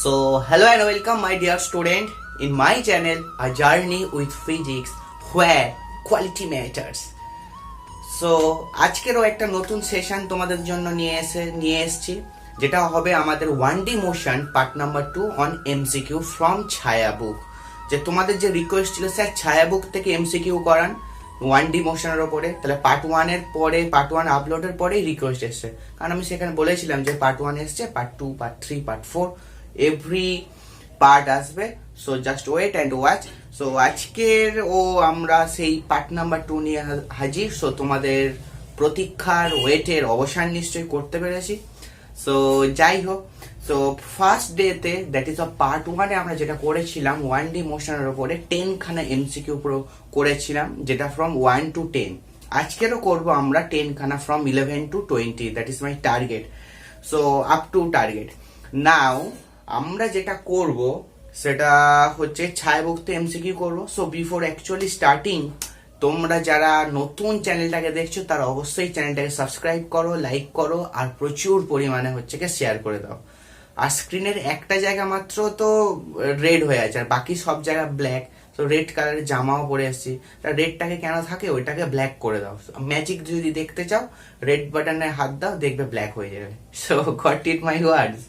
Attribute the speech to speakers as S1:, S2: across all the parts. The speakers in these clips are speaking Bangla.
S1: So, hello and welcome, my dear student, in my channel, A Journey with Physics, where quality matters. So, আজকেরও একটা নতুন সেশন তোমাদের জন্য নিয়ে এসেছি, যেটা হবে আমাদের 1D motion part number 2 on MCQ from ছায়া বুক। যে তোমাদের যে রিকোয়েস্ট ছিল স্যার ছায়া বুক থেকে এমসিকিউ করান 1D মোশনের ওপরে, তাহলে পার্ট 1 এর পরে পার্ট 1 আপলোডের পরেই রিকোয়েস্ট এসছে, কারণ আমি সেখানে বলেছিলাম যে পার্ট 1 এসছে, part 2, part 3, part 4 every part আসবে। So just wait and watch. So আজকের আমরা সেই পার্ট নাম্বার 2 নিয়ে হাজির। সো তোমাদের প্রতীক্ষার ওয়েটের অবসান নিশ্চয়ই করতে পেরেছি। সো যাই হোক, সো ফার্স্ট ডেতে দ্যাট ইজ পার্ট 1 এ আমরা যেটা করেছিলাম 1D মোশনের উপরে 10 খানা এমসিকিউ করেছিলাম, যেটা ফ্রম 1 to 10। আজকেরও করব আমরা 10 খানা from 11 to 20, that is my target. So up to target. Now আমরা যেটা করব সেটা হচ্ছে ছায়াভুক্ত এমসিকিউ করবো। সো বিফোর অ্যাকচুয়ালি স্টার্টিং, তোমরা যারা নতুন চ্যানেলটাকে দেখছো তারা অবশ্যই চ্যানেলটাকে সাবস্ক্রাইব করো, লাইক করো, আর প্রচুর পরিমাণে হচ্ছে শেয়ার করে দাও। আর স্ক্রিনের একটা জায়গা মাত্র তো রেড হয়ে আছে, আর বাকি সব জায়গা ব্ল্যাক। তো রেড কালারের জামাও পরে এসেছি, তা রেডটাকে কেন থাকে ওইটাকে ব্ল্যাক করে দাও। ম্যাজিক যদি দেখতে চাও রেড বাটনে হাত দাও, দেখবে ব্ল্যাক হয়ে যাবে। So got it my words.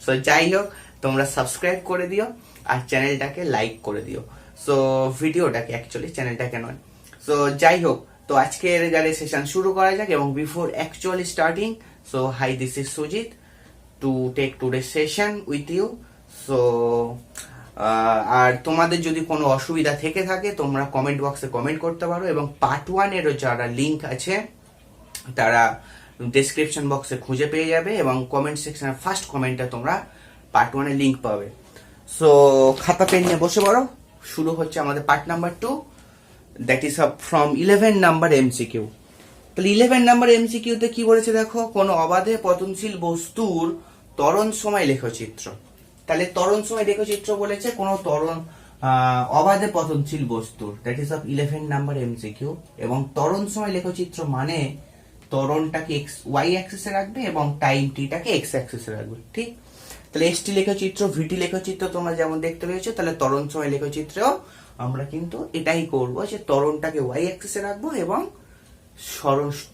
S1: So যাই হোক, তোমরা সাবস্ক্রাইব করে দিও আর চ্যানেলটাকে লাইক করে দিও। সো ভিডিওটাকে অ্যাকচুয়ালি চ্যানেলটাকে নয়। সো যাই হোক, তো আজকের গাড়ি সেশন শুরু করা যাক। এবং before actually starting, so hi, this is Sujit to take today session with you. So আর তোমাদের যদি কোনো অসুবিধা থেকে থাকে তোমরা কমেন্ট বক্সে কমেন্ট করতে পারো, এবং পার্ট 1 এরও যারা লিঙ্ক আছে তারা ডেসক্রিপশন বক্সে খুঁজে পেয়ে যাবে, এবং কমেন্ট সেকশনের ফার্স্ট কমেন্টে তোমরা পার্ট 1 এর লিঙ্ক পাবে। সো খাতা পেন নিয়ে বসে পড়ো। শুরু হচ্ছে আমাদের part number 2, that is from 11 number MCQ. তাহলে 11 নাম্বার এমসিকিউতে কি বলেছে দেখো, কোনো অবাধে পতনশীল বস্তুর ত্বরণ সময় লেখচিত্র। তাহলে ত্বরণ সময় লেখচিত্র বলেছে কোনো অবাধে পতনশীল বস্তুর, দ্যাট ইজ 11 নাম্বার এমসিকিউ। এবং ত্বরণ সময় লেখচিত্র মানে ত্বরণটাকে ওয়াই অ্যাক্সিসে রাখবে এবং টাইম টিটাকে এক্স অ্যাক্সিসে রাখবে, ঠিক? তাহলে এসটি লেখচিত্র, ভিটি লেখচিত্র তোমরা যেমন দেখতে পেয়েছো, তাহলে ত্বরণ সময় লেখচিত্রেও আমরা কিন্তু এটাই করব, যে ত্বরণটাকে ওয়াই অ্যাক্সিসে রাখবো এবং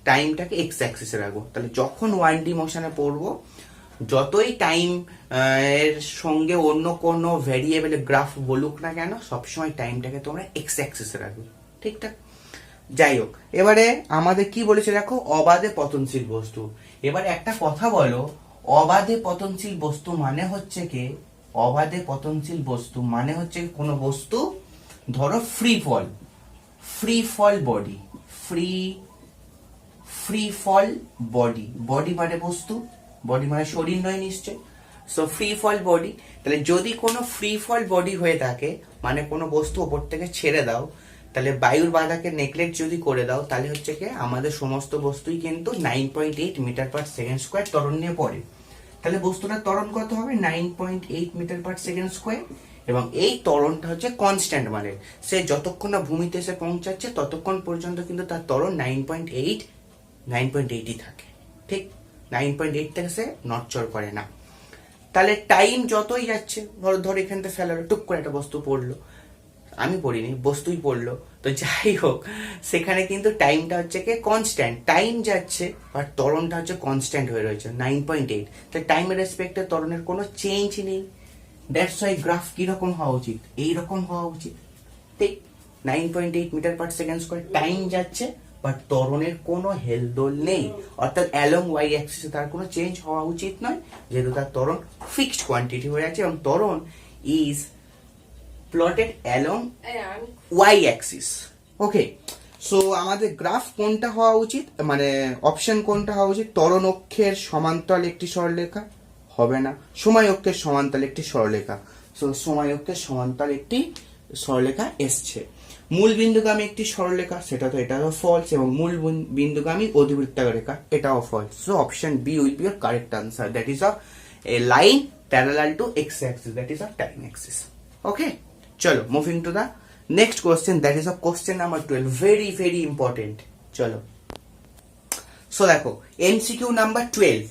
S1: টাইমটাকে এক্স অ্যাক্সিসে রাখবো। তাহলে যখন 1D মোশনে পড়বো, যতই টাইম এর সঙ্গে অন্য কোনো ভ্যারিয়েবলের গ্রাফ বলুক না কেন, সবসময় টাইমটাকে তোমরা এক্স অ্যাক্সিসে রাখবে, ঠিকঠাক? যাই হোক, এবারে আমাদের কি বলেছে দেখো, অবাধে পতনশীল বস্তু। এবারে একটা কথা বলো, অবাধে পতনশীল বস্তু মানে হচ্ছে কি? অবাধে পতনশীল বস্তু মানে হচ্ছে কোনো বস্তু, ধরো free fall body, free fall body, body মানে বস্তু, বডি মানে শরীর নয় নিশ্চয়। So free fall body. তাহলে যদি কোনো ফ্রি ফল বডি হয়ে থাকে, মানে কোনো বস্তু ওপর থেকে ছেড়ে দাও, তাহলে বায়ুর বাধাকে নেগলেক্ট যদি করে দাও, তাহলে হচ্ছে কি আমাদের সমস্ত বস্তুই কিন্তু 9.8 মিটার পার সেকেন্ড স্কোয়ার ত্বরণ নিয়ে পড়ে। তাহলে বস্তুটার ত্বরণ কত হবে? 9.8 মিটার পার সেকেন্ড স্কোয়ার। এবং এই ত্বরণটা হচ্ছে কনস্ট্যান্ট, মানে সে যতক্ষণ না ভূমিতে এসে পৌঁছাচ্ছে ততক্ষণ পর্যন্ত কিন্তু তার ত্বরণ 9.8ই থাকে, ঠিক? 9.8 থেকে সে নড়চড় করে না। তাহলে টাইম যতই যাচ্ছে, ধর এখান থেকে ফেলার টুক করে একটা বস্তু পড়লো, আমি পড়িনি, বস্তুই পড়লো, তো যাই হোক, সেখানে কিন্তু টাইমটা হচ্ছে কি কনস্ট্যান্ট, টাইম যাচ্ছে বাট ত্বরণটা হচ্ছে কনস্ট্যান্ট হয়ে রয়েছে 9.8। তাই টাইমের রেসপেক্টে ত্বরণের কোনো চেঞ্জ নেই। দ্যাটস ওয়াই গ্রাফ কিরকম হওয়া উচিত? এইরকম হওয়া উচিত, ঠিক? 9.8 metre per second square, time যাচ্ছে বাট ত্বরণের কোনো হেলদোল নেই, অর্থাৎ অ্যালং ওয়াই অ্যাক্সিসে তার কোনো চেঞ্জ হওয়া উচিত নয়, যেহেতু তার ত্বরণ ফিক্সড কোয়ান্টিটি হয়ে আছে, এবং ত্বরণ is plotted along Y axis. Okay, so আমাদের গ্রাফ কোনটা হওয়া উচিত, মানে অপশন কোনটা হওয়া উচিত? ত্বরণ অক্ষের সমান্তরাল একটি সরলরেখা হবে না, সময় অক্ষের সমান্তরাল একটি সরলরেখা। সো সময় অক্ষের সমান্তরাল একটি সরলরেখা এসছে। মূল বিন্দুগামী একটি সরলরেখা, সেটা তো এটাও ফলস, এবং মূল বিন্দুগামী অধিবৃত্তাকার রেখা, এটাও false. So option B will be your correct answer, that is a line parallel to X axis, that is time axis. Okay, চলো moving to the next question, that is question number 12, very very important. চলো, সো দেখো MCQ number 12।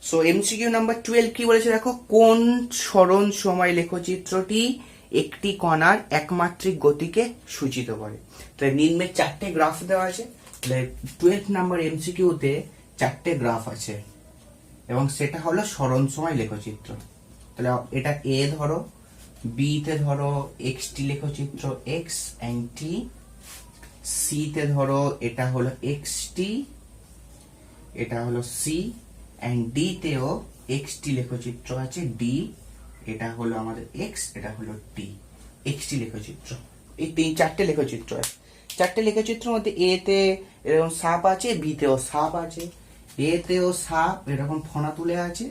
S1: So MCQ number 12 কি বলেছে দেখো, কোন সরণ সময় লেখচিত্রটি একটি কণার একমাত্রিক গতিকে সূচিত করে। তাহলে নিম্নে 4টে গ্রাফ দেওয়া আছে। তাহলে 12 নাম্বার এমসিকিউ তে 4টে গ্রাফ আছে এবং সেটা হলো সরণ সময় লেখচিত্র। তাহলে এটা এ ধরো, বি তে ধরো এক্সটি লেখচিত্র এক্স এন্ড টি, সি তে ধরো এটা হলো এক্সটি, এটা হলো সি, এন্ড ডি তেও এক্সটি লেখচিত্র আছে ডি, এটা হলো আমাদের এক্স, এটা হলো টি, এক্সটি লেখচিত্র। এই 4টে লেখচিত্র আছে। 4টে লেখচিত্রের মধ্যে এ তে এরকম সাপ আছে, বি তেও সাপ আছে, এ তেও সাপ এরকম ফনা তুলে আছে,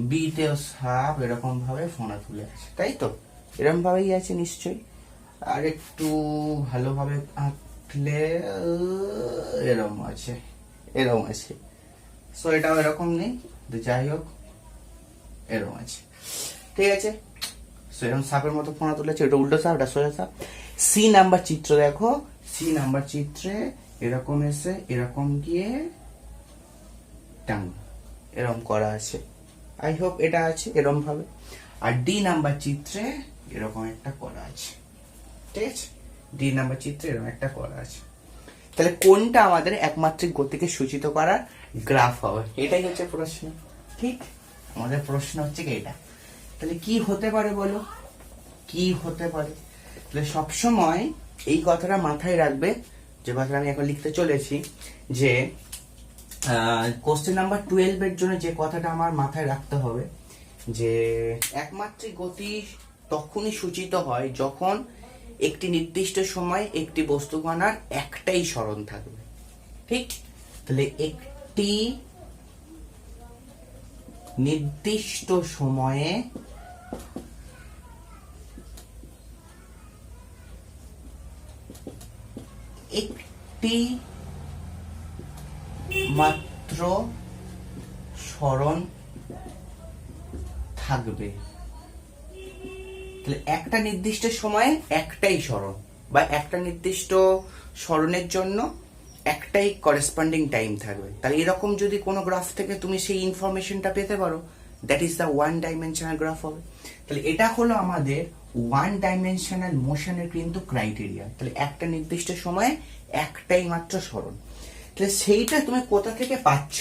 S1: বি তেও সাপ এরকম ভাবে ফনা তুলে আছে, তাই তো? এরকম ভাবেই আছে নিশ্চয়ই। আর একটু ভালোভাবে আঁকলে এরকম আছে, এরকম আছে। সো এটাও এরকম নেই, তো যাই হোক এরকম আছে, ঠিক আছে। সো এরকম সাপের মতো ফোনা তুলেছে, এটা উল্টো সাপ, এটা সোজা সাপ। সি নাম্বার চিত্র দেখো, সি নাম্বার চিত্রে এরকম এসে এরকম গিয়ে টাং এরকম করা আছে। আই হোপ এটা আছে এরকম ভাবে। আর ডি নাম্বার চিত্রে এরকম একটা করা আছে, ঠিক আছে। ডি নাম্বার চিত্রে এরকম একটা করা আছে। তাহলে কোনটা আমাদের একমাত্রিক গতিকে সূচিত করার গ্রাফ হবে, এটাই হচ্ছে প্রশ্ন। ঠিক, আমাদের প্রশ্ন হচ্ছে কি এটা। তাহলে কি হতে পারে বলো, কি হতে পারে? তাহলে সবসময় এই কথাটা মাথায় রাখবে, যে কথাটা আমি এখন লিখতে চলেছি, যে কোশ্চেন নাম্বার 12 এর জন্য যে কথাটা আমার মাথায় রাখতে হবে, যে একমাত্রিক গতি তখনই সূচিত হয় যখন একটি নির্দিষ্ট সময় একটি বস্তু কণার একটাই সরণ থাকবে। ঠিক, তাহলে একটি নির্দিষ্ট সময়ে একটি মাত্র সরণ থাকবে। তাহলে একটা নির্দিষ্ট সময়ে একটাই সরণ, বা একটা নির্দিষ্ট সরণের জন্য একটাই করেসপন্ডিং টাইম থাকবে। তাহলে এরকম যদি কোনো গ্রাফ থেকে তুমি সেই ইনফরমেশনটা পেতে পারো, that is the one dimensional graph হবে। তাহলে এটা হলো আমাদের ওয়ান ডাইমেনশনাল মোশনের কিন্তু ক্রাইটেরিয়া। তাহলে একটা নির্দিষ্ট সময়ে একটাই মাত্র সরণ। তাহলে সেইটা তুমি কোথা থেকে পাচ্ছ,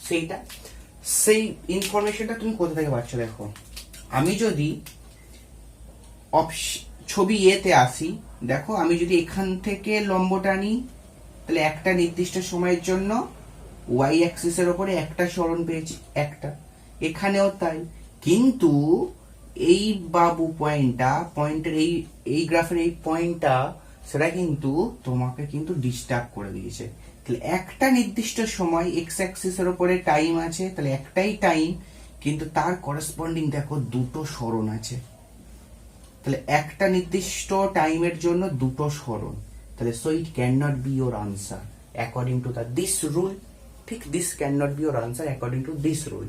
S1: সেইটা সেই ইনফরমেশনটা তুমি কোথা থেকে পাচ্ছ? দেখো, আমি যদি ছবি এতে আসি, দেখো আমি যদি এখান থেকে লম্ব টানি, তাহলে একটা নির্দিষ্ট সময়ের জন্য ওয়াই অ্যাক্সিসের উপরে একটা সরণ পেয়েছি, একটা, এখানেও তাই। কিন্তু এই বাবু পয়েন্টের এই গ্রাফের এই পয়েন্টটা, সেটা কিন্তু তোমাকে কিন্তু ডিস্টার্ব করে দিয়েছে। তাহলে একটা নির্দিষ্ট সময় এক্স অ্যাক্সিসের উপরে টাইম আছে, তাহলে একটাই টাইম, কিন্তু তার করেসপন্ডিং দেখো দুটো সরণ আছে। তাহলে একটা নির্দিষ্ট টাইমের জন্য দুটো সরণ, তাহলে so it can not be your answer according to this rule. ঠিক, this can not be your answer according to this rule.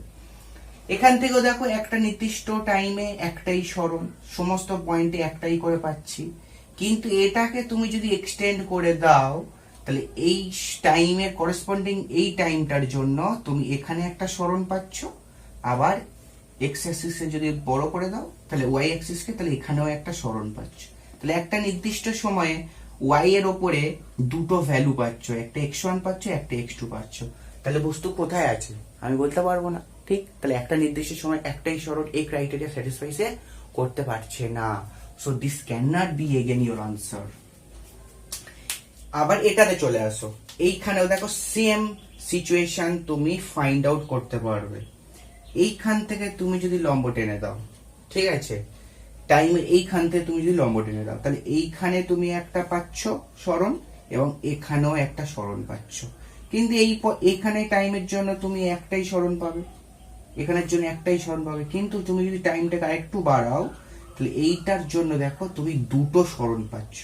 S1: এখান থেকেও দেখো একটা নির্দিষ্ট টাইমে একটাই সরণ, সমস্ত পয়েন্টে একটাই করে পাচ্ছি। কিন্তু এটাকে তুমি যদি এক্সটেন্ড করে দাও, তাহলে এই টাইমের করেসপন্ডিং এই টাইমটার জন্য তুমি এখানে একটা সরণ পাচ্ছ, আবার এক্স অ্যাক্সিসে যদি বড় করে দাও, তাহলে ওয়াই অ্যাক্সিসকে, তাহলে এখানেও একটা সরণ পাচ্ছ। তাহলে একটা নির্দিষ্ট সময়ে ওয়াই এর ওপরে দুটো ভ্যালু পাচ্ছ, একটা x1 পাচ্ছ, একটা x2 পাচ্ছ। তাহলে বস্তু কোথায় আছে আমি বলতে পারবো না। ঠিক, তাহলে একটা নির্দিষ্ট সময় একটাই সরণ এই ক্রাইটেরিয়া স্যাটিসফাই করতে পারছে না। So this can not be again your answer. আবার এটাতে চলে আসো, এইখানেও দেখো সেম সিচুয়েশন তুমি ফাইন্ড আউট করতে পারবে। এইখান থেকে তুমি যদি লম্ব টেনে দাও, ঠিক আছে, টাইমের এইখান থেকে তুমি যদি লম্ব টেনে দাও, তাহলে এইখানে তুমি একটা পাচ্ছ সরণ এবং এখানেও একটা সরণ পাচ্ছ। কিন্তু এইখানে টাইমের জন্য তুমি একটাই সরণ পাবে, এখানের জন্য একটাই সরণ পাবে। কিন্তু তুমি যদি টাইমটাকে আরেকটু বাড়াও, তাহলে এইটার জন্য দেখো তুমি দুটো সরণ পাচ্ছ।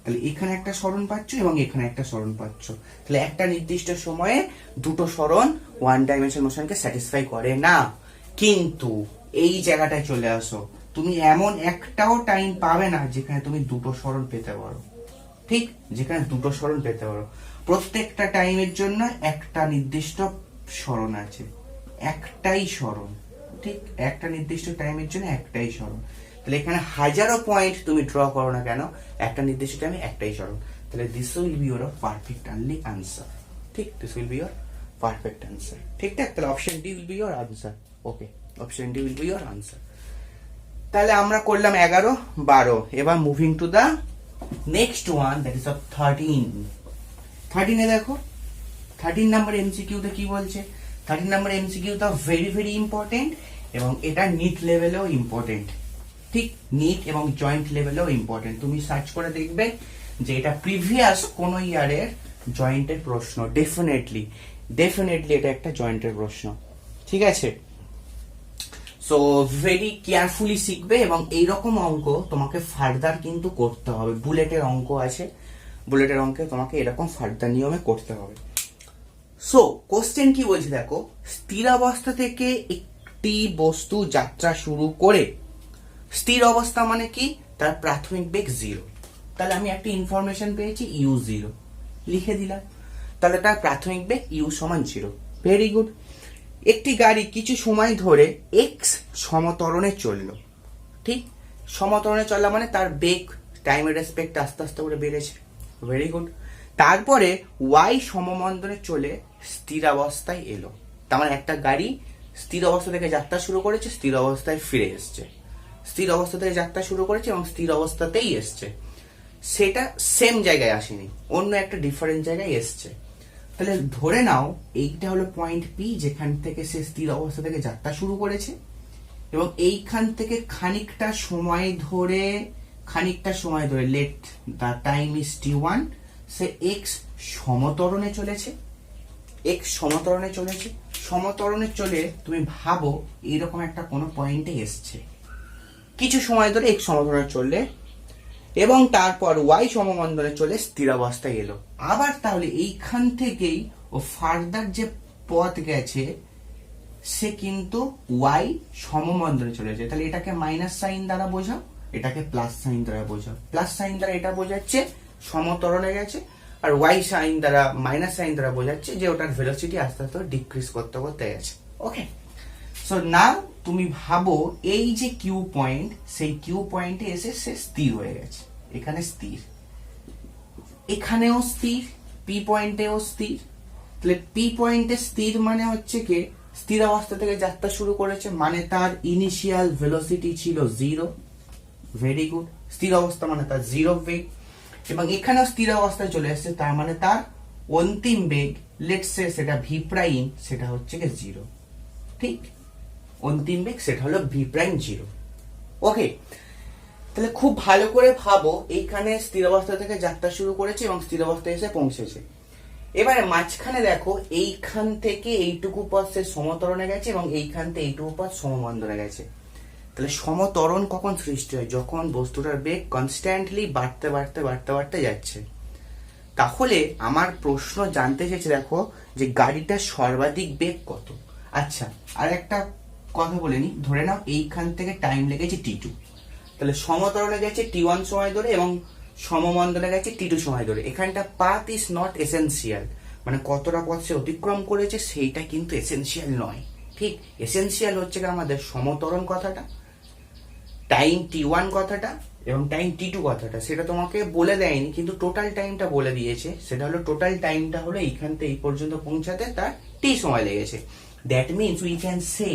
S1: তাহলে এখানে একটা সরণ পাচ্ছ এবং এখানে একটা সরণ পাচ্ছ। তাহলে একটা নির্দিষ্ট সময়ে দুটো সরণ ওয়ান ডাইমেনশন মোশনকে স্যাটিসফাই করে না। কিন্তু এই জায়গাটায় চলে আসো, তুমি এমন একটাও টাইম পাবে না যেখানে তুমি দুটো সরণ পেতে পারো। ঠিক, যেখানে দুটো সরণ পেতে পারো। প্রত্যেকটা টাইমের জন্য একটা নির্দিষ্ট সরণ আছে, একটাই সরণ, ঠিক একটা নির্দিষ্ট টাইমের জন্য একটাই সরণ। তাহলে এখানে হাজারো পয়েন্ট তুমি ড্র করো না কেন, একটা নির্দিষ্ট টাইমে একটাই সরণ। তাহলে this will be your perfect only answer. ঠিক, this will be your perfect answer. ঠিকঠাক, তাহলে option D will be your answer. Okay, option D will be your answer. তাহলে আমরা করলাম 11, 12। এবার moving to the next one, that is 13। 13 এ দেখো 13 নাম্বার এমসিকিউতে কি বলছে। 13 নাম্বার এমসিকিউটা ভেরি ভেরি ইম্পর্টেন্ট এবং এটা নিট লেভেলেও ইম্পর্টেন্ট। ঠিক, নিট এবং জয়েন্ট লেভেলেও ইম্পর্টেন্ট। তুমি সার্চ করে দেখবে যে এটা প্রিভিয়াস কোন ইয়ারের জয়েন্টের প্রশ্ন। ডেফিনেটলি এটা একটা জয়েন্টের প্রশ্ন। ঠিক আছে, সো ভেরি কেয়ারফুলি শিখবে এবং এইরকম অঙ্ক তোমাকে ফার্দার কিন্তু করতে হবে। বুলেটের অঙ্ক আছে, বুলেটের অঙ্কে তোমাকে এরকম ফার্দার নিয়মে করতে হবে। সো কোশ্চেন কি বলছে দেখো, স্থির অবস্থা থেকে একটি বস্তু যাত্রা শুরু করে, স্থির অবস্থা মানে কি, তার প্রাথমিক বেগ 0। তাহলে আমি একটা ইনফরমেশন পেয়েছি u0, লিখে দিলাম। তাহলে তার প্রাথমিক বেগ u সমান 0। Very good. একটি গাড়ি কিছু সময় ধরে x সমতরণে চললো। ঠিক, সমতরণে চলা মানে তার বেগ টাইমের রেসপেক্ট আস্তে আস্তে করে বেড়েছে। Very good. তারপরে y সমমন্দনে চলে স্থির অবস্থায় এলো। তার মানে একটা গাড়ি স্থির অবস্থা থেকে যাত্রা শুরু করেছে, স্থির অবস্থায় ফিরে এসছে। স্থির অবস্থা থেকে যাত্রা শুরু করেছে এবং স্থির অবস্থাতেই এসছে। সেটা সেম জায়গায় আসেনি, অন্য একটা ডিফারেন্ট জায়গায় এসছে। তাহলে ধরে নাও এইটা হলো পয়েন্ট পি, যেখান থেকে সে স্থির অবস্থা থেকে যাত্রা শুরু করেছে এবং এইখান থেকে খানিকটা সময় ধরে let the time is t1, সে এক্স সমতরণে চলেছে। সমতরণে চলে তুমি ভাবো এইরকম একটা কোনো পয়েন্টে এসছে, কিছু সময় ধরে এক্স সমতরণে চললে এবং তারপর ওয়াই সমমন্দনে চলে স্থির অবস্থায় এলো। আবার তাহলে এইখান থেকেই ও ফার্দার যে পথ গেছে সে কিন্তু ওয়াই সমমন্দনে চলে যায়। তাহলে এটাকে মাইনাস সাইন দ্বারা বোঝাও, এটাকে প্লাস সাইন দ্বারা বোঝাও। প্লাস সাইন দ্বারা এটা বোঝাচ্ছে সমতরণে গেছে, আর ওয়াই সাইন দ্বারা মাইনাস সাইন দ্বারা বোঝাচ্ছে যে ওটার ভেলোসিটি আস্তে আস্তে ডিক্রিজ করতে করতে গেছে। ওকে, সো নাও তুমি ভাবো এই যে কিউ পয়েন্ট, সেই কিউ পয়েন্টে এসে সে স্থির হয়ে গেছে। এখানে স্থির, এখানেও স্থির, পি পয়েন্টেও স্থির। তাহলে পি পয়েন্টে স্থির মানে হচ্ছে কি, স্থির অবস্থা থেকে যাত্রা শুরু করেছে মানে তার ইনিশিয়াল ভেলোসিটি ছিল 0। Very good. স্থির অবস্থা মানে তার 0 বেগ এবং এখানেও স্থির অবস্থায় চলে আসছে, তার মানে তার অন্তিম বেগ, লেটস সে সেটা ভি প্রাইম, সেটা হচ্ছে কি 0। ঠিক, অন্তিম বেগ সেটা হলো ভি প্রাইম 0। ওকে, তাহলে খুব ভালো করে ভাবো, এইখানে স্থির অবস্থা থেকে যাত্রা শুরু করেছে এবং স্থির অবস্থায় এসে পৌঁছেছে। এবারে মাঝখানে দেখো এইখান থেকে এইটুকু পথ সে সমতরণে গেছে এবং এইখান থেকে এইটুকু পথ সমমন্দনে গেছে। তাহলে সমতরণ কখন সৃষ্টি হয়, যখন বস্তুটার বেগ কনস্ট্যান্টলি বাড়তে যাচ্ছে। তাহলে আমার প্রশ্ন জানতে চেয়েছে দেখো যে গাড়িটার সর্বাধিক বেগ কত। আচ্ছা, আর একটা কথা বলে নি, ধরে নাও এইখান থেকে টাইম লেগেছে t2, তাহলে সমতরণে গেছে t1 সময় ধরে এবং সমমন্দনে গেছে t2 সময় ধরে। এখানটা পাথ ইজ নট এসেনশিয়াল, মানে কতটা পথ সে অতিক্রম করেছে সেইটা কিন্তু এসেনশিয়াল নয়। ঠিক, এসেনশিয়াল হচ্ছে আমাদের সমতরণ কথাটা, টাইম t1 কথাটা এবং টাইম t2 কথাটা। সেটা তোমাকে বলে দেয়নি কিন্তু টোটাল টাইমটা বলে দিয়েছে। সেটা হলো টোটাল টাইমটা হলো এইখান থেকে এই পর্যন্ত পৌঁছাতে তার t সময় লেগেছে। That means we can say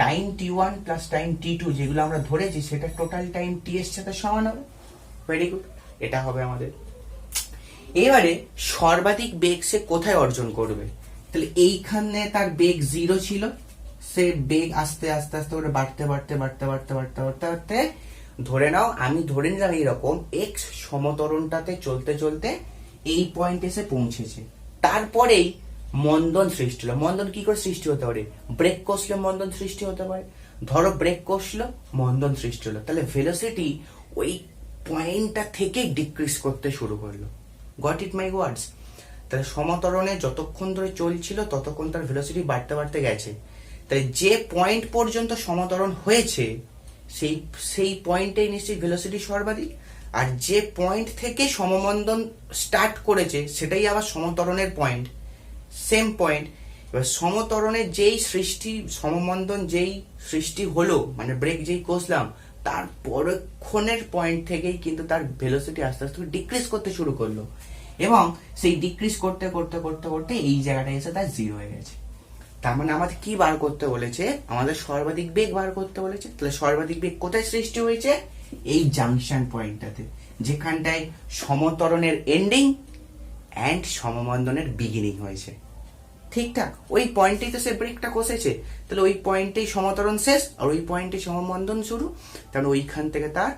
S1: time t1 plus time t2 যেগুলো আমরা ধরেছি সেটা টোটাল টাইম t এর সাথে সমান হবে। ভেরি গুড, এটা হবে আমাদের। এবারে সর্বাধিক বেগ সে কোথায় অর্জন করবে, তাহলে এইখানে তার বেগ 0 ছিল, সে বেগ আস্তে আস্তে আস্তে করে বাড়তে ধরে নাও, আমি ধরে নিলাম এইরকম এক্স সমতরণটাতে চলতে চলতে এই পয়েন্ট এসে পৌঁছেছে। তারপরেই মন্দন সৃষ্টি হলো। মন্দন কি করে সৃষ্টি হতে পারে, ব্রেক কষলে মন্দন সৃষ্টি হতে পারে। ধরো ব্রেক কষলো, মন্দন সৃষ্টি হলো, তাহলে ভেলোসিটি ওই পয়েন্টটা থেকে ডিক্রিজ করতে শুরু করলো। গট ইট মাই ওয়ার্ডস? তাহলে সমতরণে যতক্ষণ ধরে চলছিল ততক্ষণ তার ভেলোসিটি বাড়তে গেছে। তাই যে পয়েন্ট পর্যন্ত সমতরণ হয়েছে সেই পয়েন্টেই নিশ্চয়ই ভেলোসিটি সর্বাধিক, আর যে পয়েন্ট থেকে সমমন্দন স্টার্ট করেছে সেটাই আবার সমতরণের পয়েন্ট, সেম পয়েন্ট। এবার সমত্বরণের যেই সৃষ্টি, সমমন্দন যেই সৃষ্টি হলো, মানে ব্রেক যেই কষলাম, তার পরক্ষণের পয়েন্ট থেকেই কিন্তু তার ভেলোসিটি আস্তে আস্তে ডিক্রিজ করতে শুরু করলো, এবং সেই ডিক্রিজ করতে করতে করতে করতে এই জায়গাটা এসে তার জিরো হয়ে গেছে। তার মানে আমাদের কি বার করতে বলেছে? আমাদের সর্বাধিক বেগ বার করতে বলেছে। তাহলে সর্বাধিক বেগ কোথায় সৃষ্টি হয়েছে? এই জাংশন পয়েন্টটাতে, যেখানটায় সমত্বরণের এন্ডিং অ্যান্ড সমমন্দনের বিগিনিং হয়েছে। ঠিকঠাক ওই পয়েন্টেই তো সে ব্রেকটা কষেছে, তাহলে ওই পয়েন্টেই সমত্বরণ শেষ আর ওই পয়েন্টে সমমন্দন শুরু। কারণ ওইখান থেকে তার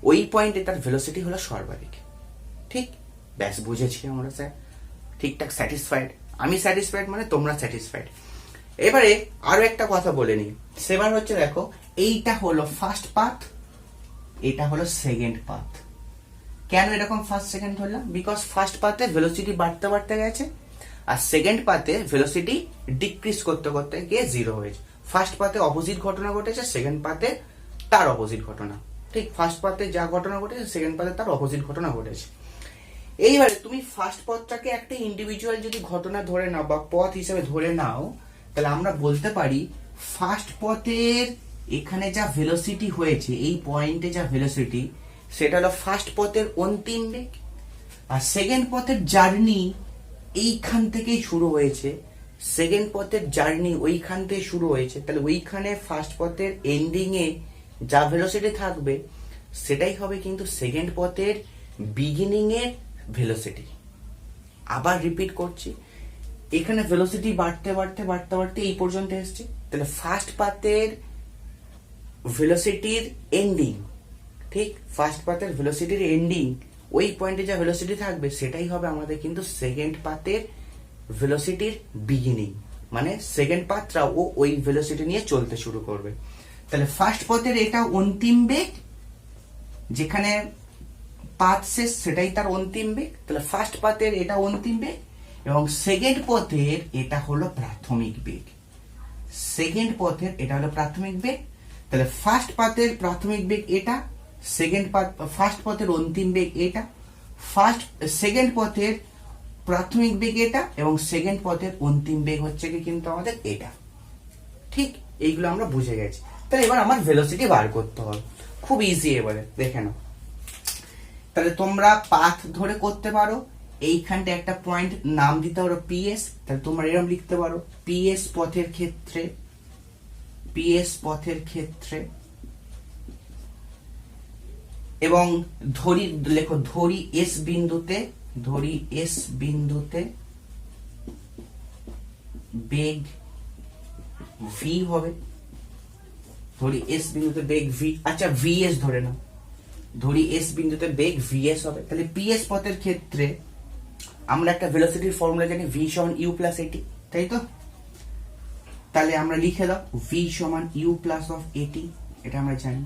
S1: ওই পয়েন্টে তার ভেলোসিটি হলো সর্বাধিক। ঠিক, ব্যাস বুঝেছি আমরা স্যার, ঠিকঠাক স্যাটিসফাইড? আমি স্যাটিসফাইড মানে তোমরা স্যাটিসফাইড। এবারে আরো একটা কথা বলে নিই, সেবার হচ্ছে দেখো, এইটা হলো ফার্স্ট পাথ, এটা হলো সেকেন্ড পাথ। কেন এরকম ফার্স্ট সেকেন্ড হলো? বিকজ ফার্স্ট পাথে ভেলোসিটি বাড়তে বাড়তে গেছে, আর সেকেন্ড পাথে ভেলোসিটি ডিক্রিজ করতে করতে গিয়ে জিরো হয়েছে। ফার্স্ট পাথে অপোজিট ঘটনা ঘটেছে, সেকেন্ড পাথে তার অপোজিট ঘটনা। ঠিক, ফার্স্ট পাথে যা ঘটনা ঘটেছে সেকেন্ড পাথে তার অপোজিট ঘটনা ঘটেছে। এইবারে তুমি ফার্স্ট পথটাকে একটা ইন্ডিভিজুয়াল যদি ঘটনা ধরে নাও বা পথ হিসেবে ধরে নাও, তাহলে আমরা বলতে পারি ফার্স্ট পথের এখানে যা ভেলোসিটি হয়েছে, এই পয়েন্টে যা ভেলোসিটি, সেটা হলো ফার্স্ট পথের অন্তিম বেগ। আর সেকেন্ড পথের জার্নি এইখান থেকেই শুরু হয়েছে, সেকেন্ড পথের জার্নি ওইখান থেকে শুরু হয়েছে। তাহলে ওইখানে ফার্স্ট পথের এন্ডিং এ যা ভেলোসিটি থাকবে সেটাই হবে কিন্তু সেকেন্ড পথের বিগিনিং এর ভেলোসিটি। আবার রিপিট করছি, এখানে ভেলোসিটি বাড়তে বাড়তে বাড়তে বাড়তে এই পর্যন্ত এসছে। তাহলে ফার্স্ট পাথের ভেলোসিটির এন্ডিং, ঠিক, ফার্স্ট পাথের ভেলোসিটির এন্ডিং ওই পয়েন্টে যা ভেলোসিটি থাকবে সেটাই হবে আমাদের কিন্তু সেকেন্ড পাথের ভেলোসিটির বিগিনিং। মানে সেকেন্ড পাথটাও ওই ভেলোসিটি নিয়ে চলতে শুরু করবে। তাহলে ফার্স্ট পথের এটা অন্তিম বেগ, যেখানে পাথ শেষ সেটাই তার অন্তিম বেগ। তাহলে ফার্স্ট পাথের এটা অন্তিম বেগ এবং সেকেন্ড পথের এটা হলো প্রাথমিক বেগ। সেকেন্ড পথের এটা হলো প্রাথমিক বেগ। তাহলে ফার্স্ট পাথের প্রাথমিক বেগ এটা, সেকেন্ড পাথ ফার্স্ট পথের অন্তিম বেগ এটা, সেকেন্ড পথের প্রাথমিক বেগ এটা এবং সেকেন্ড পথের অন্তিম বেগ হচ্ছে কি কিন্তু আমাদের এটা। ঠিক, এইগুলো আমরা বুঝে গেছি। তাহলে এবার আমার ভেলোসিটি বার করতে হবে, খুব ইজি। এবারে দেখে নাও, তাহলে তোমরা পাথ ধরে করতে পারো। এইখানটা একটা পয়েন্ট নাম দিতে পারো পিএস। তাহলে তোমরা এরকম লিখতে পারো, পিএস পথের ক্ষেত্রে, পিএস পথের ক্ষেত্রে, এবং ধরি লেখো, ধরি এস বিন্দুতে, ধরি এস বিন্দুতে বেগ ভি হবে। ধরি এস বিন্দুতে বেগ ভি, আচ্ছা ভিএস ধরে নাও, ধরি এস বিন্দুতে বেগ ভিএস হবে। তাহলে পিএস পথের ক্ষেত্রে আমরা একটা ভেলোসিটির ফর্মুলা জানি, ভি সমান ইউ প্লাস এটি, তাই তো? তাহলে আমরা লিখে দাও ভি সমান ইউ প্লাস অফ এটি, এটা আমরা জানি।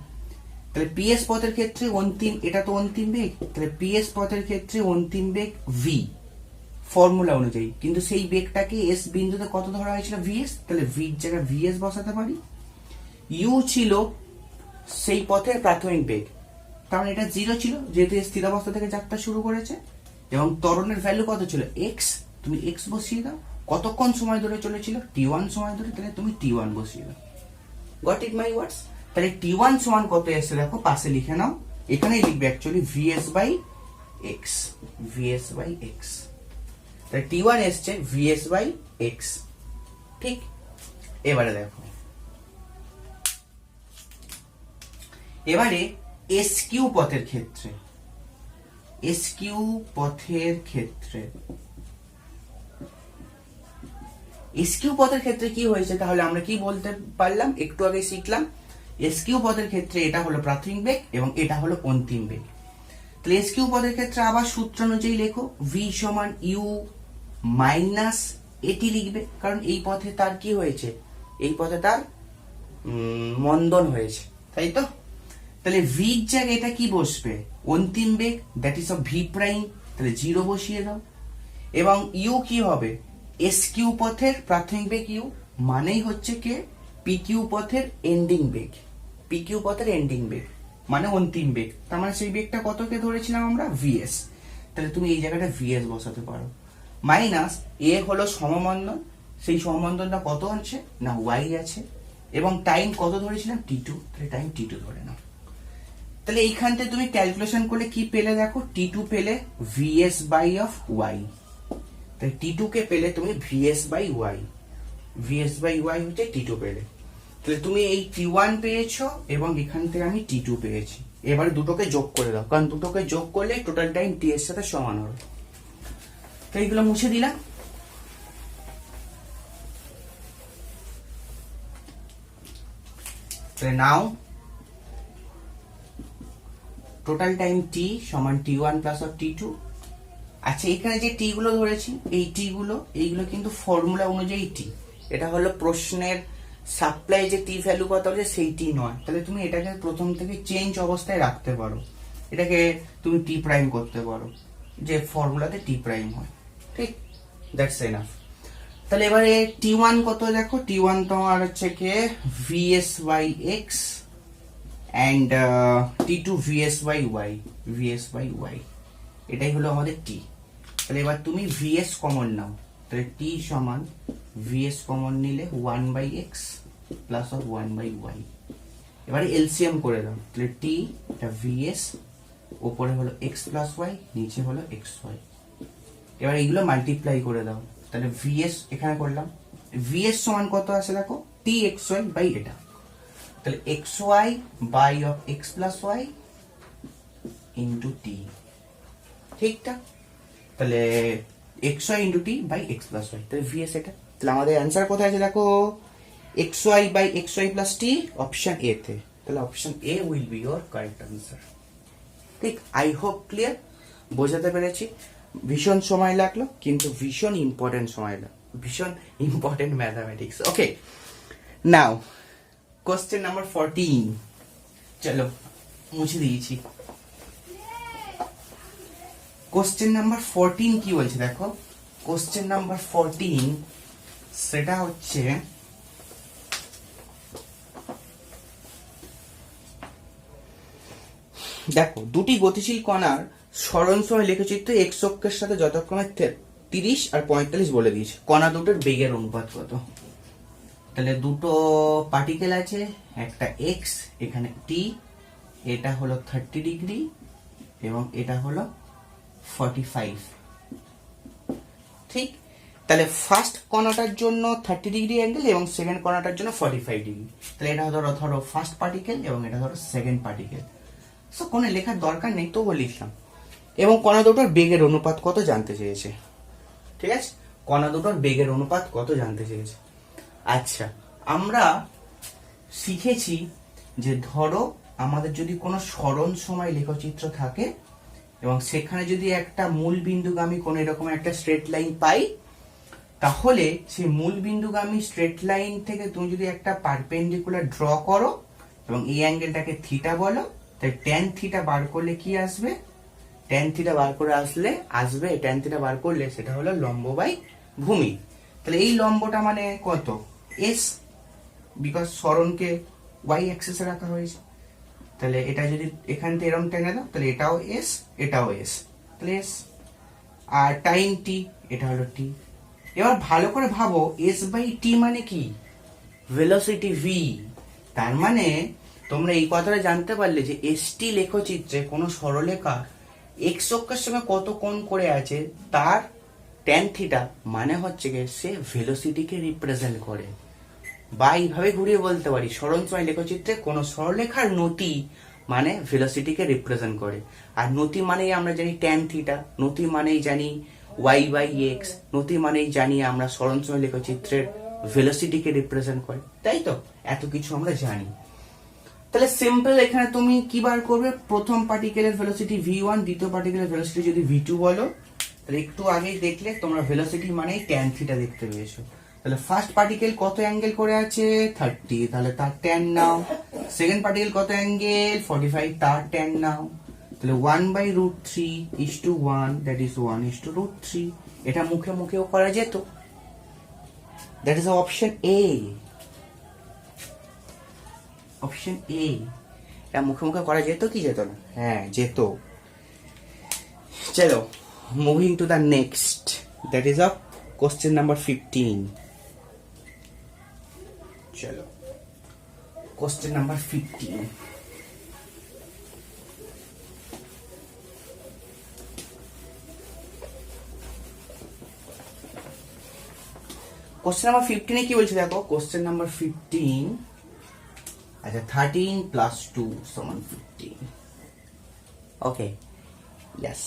S1: তাহলে পিএস পথের ক্ষেত্রে অন্তিম, এটা তো অন্তিম বেগ, তাহলে পিএস পথের ক্ষেত্রে অন্তিম বেগ ভি ফর্মুলা অনুযায়ী, কিন্তু সেই বেগটাকে এস বিন্দুতে কত ধরা হয়েছিল? ভিএস। তাহলে ভির জায়গায় ভিএস বসাতে পারি। ইউ ছিল সেই পথের প্রাথমিক বেগ, কারণ এটা জিরো ছিল যেহেতু স্থিরাবস্থা থেকে যাত্রা শুরু করেছে, এবং ত্বরণের ভ্যালু কত ছিল? এক্স। তুমি এক্স বসিয়ে দাও। কতক্ষণ সময় ধরে চলেছিল? টি1 সময় ধরে, তাহলে তুমি টি1 বসিয়ে দাও। গট ইট মাই ওয়ার্ডস? তাহলে টি1 সমান কত এসে দেখো, পাশে লিখে নাও, এখানেই লিখবে actually VS by X, VS by X. তাহলে টি1 এসছে ভিএস বাই এক্স। ঠিক, এবারে দেখো, এবারে এস কিউ পথের ক্ষেত্রে, এস কিউ পথের ক্ষেত্রে, এস কিউ পথের ক্ষেত্রে কি হয়েছে? তাহলে আমরা কি বলতে পারলাম, একটু আগে শিখলাম, এস কিউ পথের ক্ষেত্রে এটা হলো প্রাথমিক বেগ এবং এটা হলো অন্তিম বেগ। তাহলে এস কিউ পথের ক্ষেত্রে আবার সূত্র অনুযায়ী লেখো, ভি সমান ইউ মাইনাস এটি লিখবে, কারণ এই পথে তার কি হয়েছে? এই পথে তার মন্দন হয়েছে, তাই তো? তাহলে ভির জায়গায় এটা কি বসবে? অন্তিম বেগ, that is of V prime, তাহলে জিরো বসিয়ে দাও। এবং ইউ কি হবে? এস কিউ পথের প্রাথমিক বেগ ইউ, মানেই হচ্ছে কে? পি কিউ পথের এন্ডিং বেগ, পি কিউ পথের এন্ডিং বেগ মানে অন্তিম বেগ। তার মানে সেই বেগটা কতকে ধরেছিলাম আমরা? ভিএস। তাহলে তুমি এই জায়গাটা ভিএস বসাতে পারো। মাইনাস এ হলো সমমন্দন, সেই সমান্তরালটা কত আছে না y আছে, এবং টাইম কত ধরেছিলাম t2, তাহলে টাইম t2 ধরে নাও। তাহলে এইখান থেকে তুমি ক্যালকুলেশন করলে কি পেলে দেখো, t2 পেলে vs বাই অফ y, তাই t2 কে পেলে তুমি vs by y, vs by y হচ্ছে t2 পেলে। তাহলে তুমি এই t1 পেয়েছো এবং এখান থেকে আমি t2 পেয়েছি। এবারে দুটোকে যোগ করে দাও, কারণ দুটোকে যোগ করলে টোটাল টাইম t এর সাথে সমান হবে। তো এইগুলো মুছে দিলাম। তাহলে নাও টোটাল টাইম t সমান t1 প্লাস অফ t2। আচ্ছা, এখানে যে t গুলো ধরেছি, এই t গুলো এইগুলো কিন্তু ফর্মুলা অনুযায়ী t, এটা হলো প্রশ্নের সাপ্লাই যে t ভ্যালু কত আছে সেই t নয়। তাহলে তুমি এটাকে প্রথম থেকে চেঞ্জ অবস্থায় রাখতে পারো, এটাকে তুমি t প্রাইম করতে পারো, যে ফর্মুলাতে t প্রাইম হয়। ঠিক, দ্যাটস এনাফ। তাহলে এবারে t1 কত দেখো, t1 তোমার হচ্ছে কে vs by x and t2 vs by y, vs by y, এটাই হলো আমাদের t। তাহলে এবার তুমি vs কমন নাও, তাহলে t সমান vs কমন নিলে 1 by x plus of 1 by y। এবারে এলসিএম করে দাও, তাহলে t এটা vs, উপরে হলো x প্লাস y, নিচে হলো xy। এবার এইগুলো মাল্টিপ্লাই করে দাও, তাহলে vs এখানে করলাম, vs সমান কত আছে দেখো, t xy বাই এটা, তাহলে xy by of x plus y into t। ঠিকঠাক, তাহলে xy into t by x plus y, তাহলে vs এটা। তাহলে আমাদের অ্যান্সার কোথায় আছে দেখো, xy by xy plus t, option A তে। তাহলে option A will be your correct answer. ঠিক, আই হোপ ক্লিয়ার, বোঝাতে পেরেছি। ভীষণ সময় লাগলো, কিন্তু ভীষণ ইম্পর্টেন্ট সময় লাগলো, ভীষণ ইম্পর্টেন্ট ম্যাথামেটিক্স। ওকে, নাও কোশ্চেন নাম্বার 14, চলো মুছে দিয়েছি। কোশ্চেন নাম্বার 14 কি বলছে দেখো, কোশ্চেন নাম্বার 14 সেটা হচ্ছে দেখো, দুটি গতিশীল কণার সরণ সময় লেখচিত্র এক্স অক্ষের সাথে যথাক্রমে 30 আর 45 বলে দিয়েছে। কণা দুটোর বেগের অনুপাত কত। তাহলে দুটো পার্টিকেল আছে, একটা এক্স, এখানে টি, এটা হলো 30 ডিগ্রি এবং এটা হলো 45। ঠিক, তাহলে ফার্স্ট কণাটার জন্য 30 ডিগ্রি অ্যাঙ্গেল এবং সেকেন্ড কণাটার জন্য 45 ডিগ্রি। তাহলে এটা ধরো ফার্স্ট পার্টিকেল এবং এটা ধরো সেকেন্ড পার্টিকেল। সো কোনো লেখার দরকার নেই, তবুও লিখলাম। এবং কণা দুটোর বেগের অনুপাত কত জানতে চেয়েছে। ঠিক আছে, কণা দুটোর বেগের অনুপাত কত জানতে চেয়েছে। আচ্ছা, আমরা শিখেছি যে ধরো আমাদের যদি কোনো সরণ সময় লেখচিত্র থাকে এবং সেখানে যদি একটা মূল বিন্দুগামী কোনো এরকম একটা স্ট্রেট লাইন পাই, তাহলে সেই মূল বিন্দুগামী স্ট্রেট লাইন থেকে তুমি যদি একটা পারপেন্ডিকুলার ড্র করো এবং এই অ্যাঙ্গেলটাকে থিটা বলো, তাই ট্যান থিটা বার করলে কি আসবে, ট্যান থিটা বার করে আসবে ট্যান থিটা বার করলে সেটা হলো লম্ব বাই ভূমি। তাহলে এই লম্বটা মানে কত, এস, বিকজ সরণকে ওয়াই অ্যাক্সিসে রাখা হয়েছে। তাহলে এটা যদি এখান থেকে এরকম টেনে দাও, তাহলে এটাও এস, এটাও এস, তাহলে এস। আর টাইম টি, এটা হলো টি। এবার ভালো করে ভাবো, এস বাই টি মানে কি, ভেলোসিটি ভি। তার মানে তোমরা এই কথাটা জানতে পারলে যে এসটি লেখচিত্রে কোনো সরলরেখা এক্স অক্ষের সঙ্গে কত কোণ করে আছে, তার ট্যান থিটা মানে হচ্ছে গিয়ে সে ভেলোসিটিকে রিপ্রেজেন্ট করে। বা এইভাবে ঘুরিয়ে বলতে পারি, সরণ সময় লেখচিত্রে কোনো সরলরেখার নতি মানে ভেলোসিটিকে রিপ্রেজেন্ট করে। আর নতি মানেই আমরা জানি ট্যান থিটা, নতি মানেই জানি ওয়াই বাই এক্স, নতি মানেই জানি আমরা সরণ সময় লেখচিত্রের ভেলোসিটিকে রিপ্রেজেন্ট করে, তাই তো এত কিছু আমরা জানি। তাহলে সিম্পল, এখানে তুমি কি বার করবে, প্রথম পার্টিকেলের ভেলোসিটি v1, দ্বিতীয় পার্টিকেলের ভেলোসিটি যদি v2 বলো, তাহলে একটু আগেই দেখলে তোমরা ভেলোসিটি মানেই ট্যান থিটা দেখতে পেয়েছো। তাহলে ফার্স্ট পার্টিকেল কত অ্যাঙ্গেল করে আছে 30, তাহলে তার ট্যান নাও। সেকেন্ড পার্টিকেল কত অ্যাঙ্গেল 45, তার ট্যান নাও। তাহলে 1/√3:1, দ্যাট ইজ 1/√3। এটা মুখে মুখেও করা যেত, that is option A. Option A, এটা মুখে মুখে করা যেত কি যেত না, হ্যাঁ যেত। চলো moving to the next, that is of question number 15। চলো কোশ্চেন নাম্বার 15। কোশ্চেন নাম্বার 15 কি বলছে দেখো, কোশ্চেন নাম্বার 15, আচ্ছা 13 প্লাস 2 সমান 15। ওকে, ইয়েস।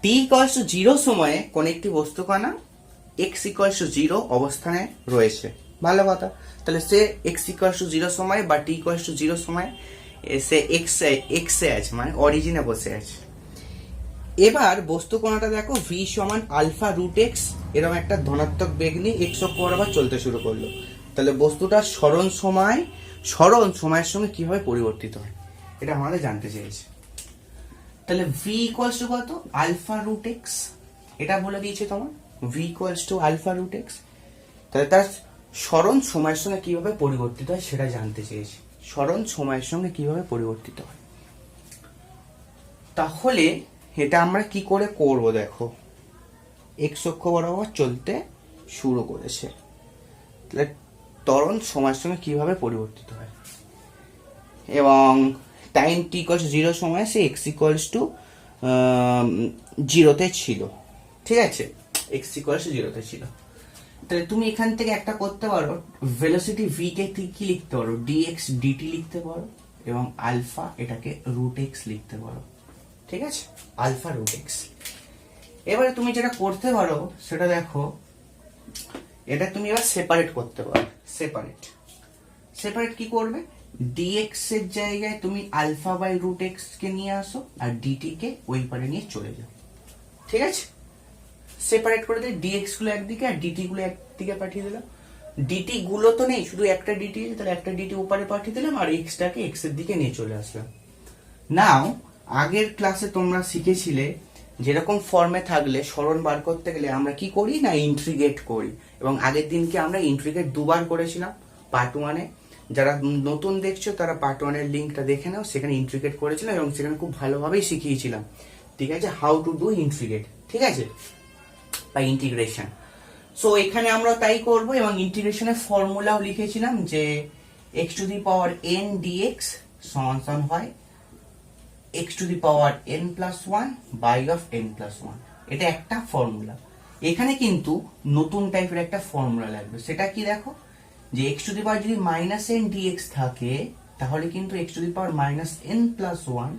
S1: t ইকুয়ালস টু 0 সময়ে কোন একটি বস্তু কণা x ইকুয়ালস টু 0 অবস্থানে রয়েছে। ভালো কথা, তাহলে সে x ইকুয়ালস টু 0 সময় বা t ইকুয়ালস টু 0 সময় সে x এ আছে, মানে অরিজিনে বসে আছে। এবার বস্তু কণাটা দেখো v সমান আলফা রুট এক্স, এরকম একটা ধনাত্মক বেগ নিয়ে x অক্ষ বরাবর চলতে শুরু করলো। তাহলে বস্তুটা স্মরণ সময়ের সঙ্গে কিভাবে পরিবর্তিত হয় এটা আমাদের জানতে চেয়েছে। তাহলে v ইকুয়ালস টু কত, আলফা রুট এক্স, এটা বলে দিয়েছে তোমার v equals to alpha root X. তাহলে তার স্মরণ সময়ের সঙ্গে কিভাবে পরিবর্তিত হয় সেটা জানতে চেয়েছে, স্মরণ সময়ের সঙ্গে কিভাবে পরিবর্তিত হয়। তাহলে এটা আমরা কি করে করব দেখো, এক্স অক্ষ বরাবর চলতে শুরু করেছে, তাহলে ত্বরণ সময়ের সঙ্গে কিভাবে পরিবর্তিত হয়, এবং টাইম t ইকুয়ালস 0 সময়ে সে x ইকুয়ালস টু 0 তে ছিল। ঠিক আছে, x ইকুয়ালস টু 0 তে ছিল। তাহলে তুমি এখান থেকে একটা করতে পারো, ভেলোসিটি v কে কি লিখতে পারো, dx dt লিখতে পারো, এবং আলফা এটাকে রুট এক্স লিখতে পারো। ঠিক আছে, আলফা রুট এক্স। এবারে তুমি যেটা করতে পারো সেটা দেখো, এটা তুমি এবার সেপারেট করতে পারো। সেপারেট কি করবে, dx এর জায়গায় তুমি আলফা বাই রুট এক্স কে নিয়ে আসো, আর dt কে ওই পারে নিয়ে চলে যাও। ঠিক আছে, সেপারেট করে দিয়ে dx গুলো একদিকে আর dt গুলো একদিকে পাঠিয়ে দিলাম। dt গুলো তো নেই, শুধু একটা dt, তাহলে একটা dt ওপারে পাঠিয়ে দিলাম, আর x টাকে x এর দিকে নিয়ে চলে আসলাম। নাও আগের ক্লাসে তোমরা শিখেছিলে যেরকম ফর্মে থাকলে স্মরণ বার করতে গেলে আমরা কি করি না, ইন্ট্রিগেট করি। এবং আগের দিনকে আমরা ইন্ট্রিগেট দুবার করেছিলাম পার্ট 1-এ। যারা নতুন দেখছো তারা পার্ট 1-এর লিঙ্কটা দেখে নাও, সেখানে ইন্ট্রিগেট করেছিলাম এবং সেখানে খুব ভালোভাবেই শিখিয়েছিলাম। ঠিক আছে, হাউ টু ডু ইন্ট্রিগেট, ঠিক আছে, বা ইন্টিগ্রেশন। সো এখানে আমরা তাই করব, এবং ইন্টিগ্রেশনের ফর্মুলাও লিখেছিলাম যে x to the power n dx সমান হয় x to the power n plus 1 by of n plus 1। এটা একটা ফর্মুলা। এখানে কিন্তু নতুন টাইপের একটা ফর্মুলা লাগবে, সেটা কি দেখো, যে x টু দি পাওয়ার যদি মাইনাস n dx থাকে তাহলে কিন্তু x to the power minus n plus 1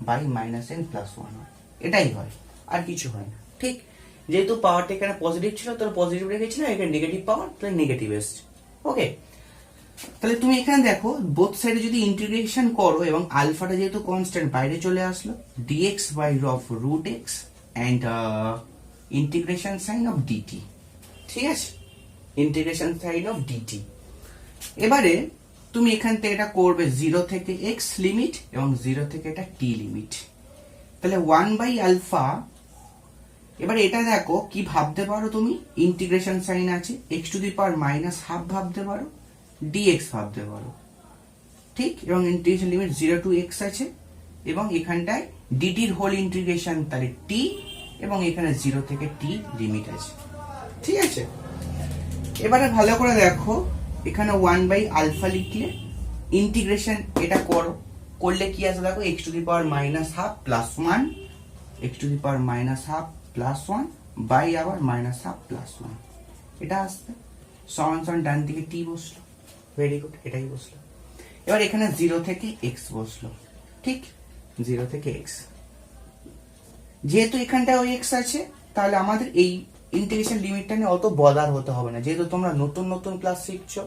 S1: by minus n plus 1 হয়। এটাই হয়, আর কিছু হয় না। ঠিক, যেহেতু পাওয়ারটা এখানে পজিটিভ ছিল তাহলে পজিটিভ রেখেছিলাম, এখানে নেগেটিভ পাওয়ার তাহলে নেগেটিভ এসছে। ওকে, তাহলে তুমি এখানে দেখো বোথ সাইডে যদি ইন্টিগ্রেশন করো, এবং আলফাটা যেহেতু কনস্ট্যান্ট বাইরে চলে আসলো, dx by of root X and integration sign of dt। ঠিক আছে, ইন্টিগ্রেশন সাইন অফ dt। এবারে তুমি এখান থেকে এটা করবে 0 থেকে x লিমিট এবং 0 থেকে এটা t লিমিট। তাহলে 1 বাই আলফা, এবার এটা দেখো কি ভাবতে পারো তুমি, ইন্টিগ্রেশন সাইন আছে, x to the power minus half ভাবতে পারো, dx ভাবতে পারো। ঠিক, এবং ইন্টিগ্রেশন লিমিট 0 টু x আছে, এবং এখানটায় dt এর হোল ইন্টিগ্রেশন তাহলে t, এবং এখানে 0 থেকে t লিমিট আছে। ঠিক আছে, এবারে ভালো করে দেখো, এখানে 1 বাই আলফা লিখলে ইন্টিগ্রেশন এটা করলে কি আসবে দেখো, x to the power minus half plus 1, x to the power minus half plus 1 by আবার মাইনাস হাফ প্লাস 1, এটা আসবে সমান সমান ডান দিকে t বসলো। ভেরি গুড, এটাই বসলো। এবার এখানে 0 থেকে x বসলো। ঠিক, 0 থেকে x, যেহেতু এখানটায় ওই x আছে তাহলে আমাদের এই ইন্টিগ্রেশন লিমিটটা নিয়ে অত বদার হতে হবে না, যেহেতু তোমরা নতুন নতুন ক্লাস শিখছো।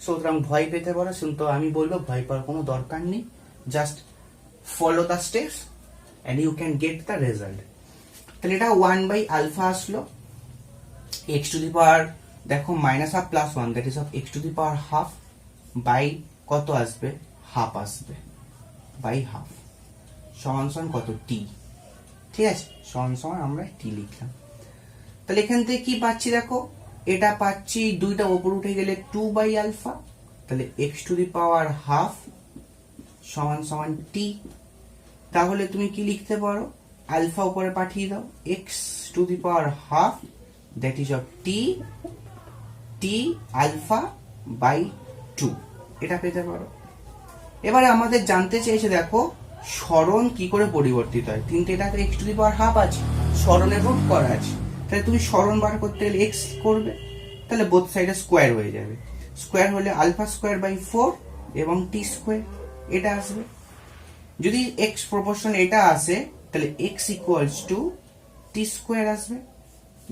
S1: সুতরাং ভয় পেতে পারো, কিন্তু আমি বলবো ভয় পাওয়ার কোনো দরকার নেই, just follow the steps and you can get the result. তাহলে এটা 1 বাই আলফা আসলো, x টু দি পাওয়ার দেখো minus half plus 1, that is of x to the power half by কত আসবে, হাফ আসবে, বাই হাফ সমান সমান কত, t। ঠিক আছে, সমান সমান আমরা t লিখলাম। তাহলে এখান থেকে কি পাচ্ছি দেখো, এটা পাচ্ছি দুইটা উপর উঠে গেলে 2 বাই আলফা, তাহলে x to the power half সমান সমান t। তাহলে তুমি কি লিখতে পারো, আলফা উপরে পাঠিয়ে দাও, x to the power half that is of t alpha by two, এটা পেতে পারো। এবারে আমাদের জানতে চেয়েছে দেখো স্মরণ কি করে পরিবর্তিত হয়। তিনটে এটাতে x two the power half আছে, স্মরণের রুট করা আছে, তাহলে তুমি স্মরণ বার করতে গেলে এক্স করবে, তাহলে বোথ সাইডে স্কোয়ার হয়ে যাবে। স্কোয়ার হলে আলফা স্কোয়ার বাই 4 এবং টি স্কোয়ার এটা আসবে। যদি এক্স প্রপোর্শন এটা আসে তাহলে x equals to T square আসবে,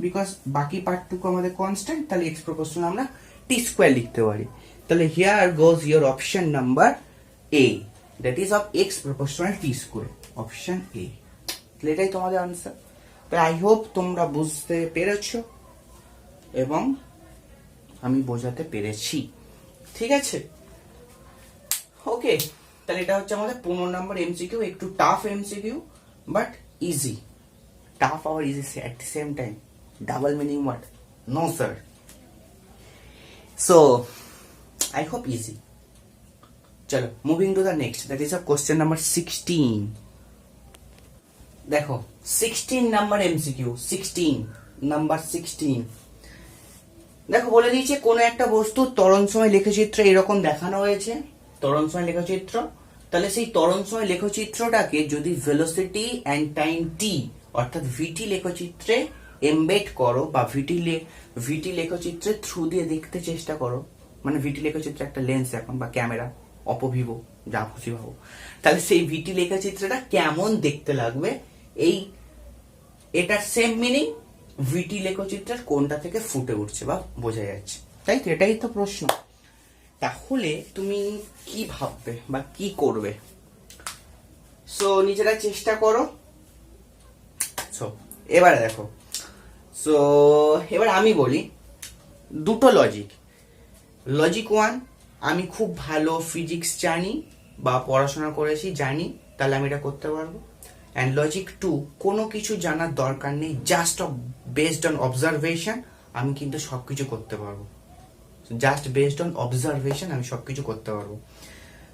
S1: বিকজ বাকি পার্টটুকু আমাদের কনস্ট্যান্ট, তাহলে এক্স প্রপোর্শন আমরা টি স্কোয়ার লিখতে পারি। তাহলে here goes your option number A, that is of x proportional T square, option A. তাহলে এটাই তোমাদের আনসার। তাই আই হোপ তোমরা বুঝতে পেরেছো এবং আমি বোঝাতে পেরেছি, ঠিক আছে? ওকে, তাহলে এটা হচ্ছে আমাদের 15 নম্বর এমসিকিউ, একটু tough MCQ but easy. Tough আর easy at the same time, double meaning word, no sir. So I hope easy. চলো moving to the next, that is a question number 16। দেখো 16 নাম্বার এমসিকিউ, 16 দেখো বলে দিয়েছে কোন একটা বস্তু ত্বরণ সময় লেখচিত্র এরকম দেখানো হয়েছে, ত্বরণ সময় লেখচিত্র। তাহলে সেই ত্বরণ সময় লেখচিত্রটাকে যদি ভেলোসিটি এন্ড টাইম টি অর্থাৎ ভিটি লেখচিত্রে এমবেড করো বা ভিটি লেখচিত্রের থ্রু দিয়ে দেখতে চেষ্টা করো, মানে ভিটি লেখচিত্র একটা লেন্স এখন বা ক্যামেরা, অপভিভো যা খুশি ভাবো, তাহলে সেই ভিটি লেখচিত্রটা কেমন দেখতে লাগবে, এটার সেম মিনিং ভিটি লেখচিত্রের কোনটা থেকে ফুটে উঠছে বা বোঝা যাচ্ছে, তাই তো? এটাই তো প্রশ্ন। তাহলে তুমি কি ভাববে বা কি করবে? সো নিজেরা চেষ্টা করো। সো এবারে দেখো, সো এবার আমি বলি দুটো লজিক। লজিক 1, আমি খুব ভালো ফিজিক্স জানি বা পড়াশোনা করেছি জানি, তাহলে আমি এটা করতে পারবো। অ্যান্ড লজিক 2, কোনো কিছু জানার দরকার নেই, জাস্ট বেসড অন অবজারভেশন আমি কিন্তু সবকিছু করতে পারবো। জাস্ট বেসড অন অবজারভেশন আমি সবকিছু করতে পারবো।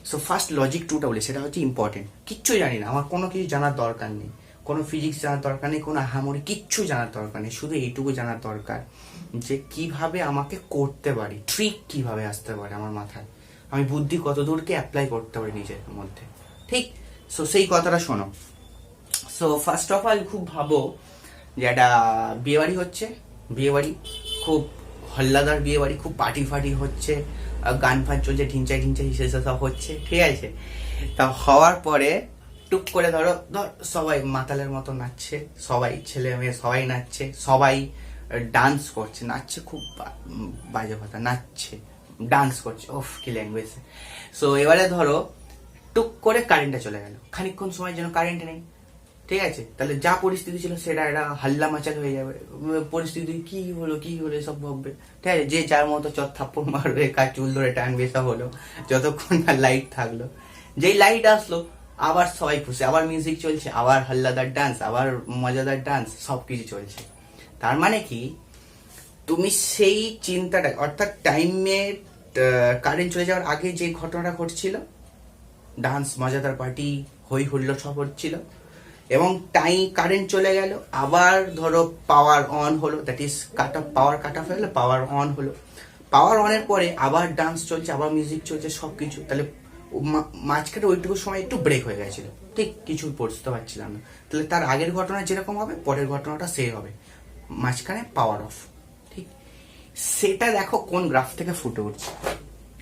S1: সো ফার্স্ট লজিক 2টা বলি, সেটা হচ্ছে ইম্পর্টেন্ট। কিচ্ছু জানি না, আমার কোনো কিছু জানার দরকার নেই, কোনো ফিজিক্স জানার দরকার নেই, কোনো আহামরি কিচ্ছু জানার দরকার নেই, শুধু এইটুকু জানার দরকার যে কিভাবে আমাকে করতে পারি, ট্রিক কিভাবে আসতে পারে আমার মাথায়, আমি বুদ্ধি কত দূরকে অ্যাপ্লাই করতে পারি নিজের মধ্যে, ঠিক? সো সেই কথাটা শোনো। সো ফার্স্ট অফ অল খুব ভাবো যে একটা বিয়েবাড়ি হচ্ছে, বিয়েবাড়ি খুব হল্লাদার বিয়েবাড়ি, খুব পার্টি ফাটি হচ্ছে, গান ফান চলছে, ঢিঞ্চাই সব হচ্ছে, ঠিক আছে? তা হওয়ার পরে টুক করে ধর সবাই মাতালের মতো নাচছে, সবাই ছেলে মেয়ে সবাই নাচছে, সবাই ডান্স করছে, নাচছে, খুব বাজে কথা, নাচছে ডান্স করছে, ওফ কি ল্যাঙ্গুয়েজ। সো এবারে ধরো টুক করে কারেন্টটা চলে গেল, খানিকক্ষণ সময় যেন কারেন্ট নেই, ঠিক আছে? তাহলে যা পরিস্থিতি ছিল সেটা একটা হাল্লা মাচাল হয়ে যাবে, পরিস্থিতি কি হলো সব ভাববে, ঠিক আছে? যে যার মতো চট থাপ্পড় মারবে, কাজ চুল ধরে টানবে, সব হলো, যতক্ষণ না লাইট থাকলো। যেই লাইট আসলো আবার সবাই খুশি, আবার মিউজিক চলছে, আবার হাল্লাদার ডান্স, আবার মজাদার ডান্স, সবকিছু চলছে। তার মানে কি, তুমি সেই চিন্তাটা অর্থাৎ টাইমে কারেন্ট চলে যাওয়ার আগে যে ঘটনাটা ঘটছিল, ডান্স মজাদার পার্টি হই হুল্লোড় সব হচ্ছিল, এবং কারেন্ট চলে গেল, আবার ধরো পাওয়ার অন হলো, that is power cut off হয়ে গেলো, পাওয়ার অন হলো, পাওয়ার অনের পরে আবার ডান্স চলছে, আবার মিউজিক চলছে, সবকিছু। তাহলে মাঝখানে ওইটুকু সময় একটু ব্রেক হয়ে গেছিল, ঠিক কিছু বুঝতে পারছিলাম না। তাহলে তার আগের ঘটনা যেরকম হবে পরের ঘটনাটা সেই হবে, মাঝখানে পাওয়ার অফ, ঠিক? সেটা দেখো কোন গ্রাফ থেকে ফুটে উঠছে,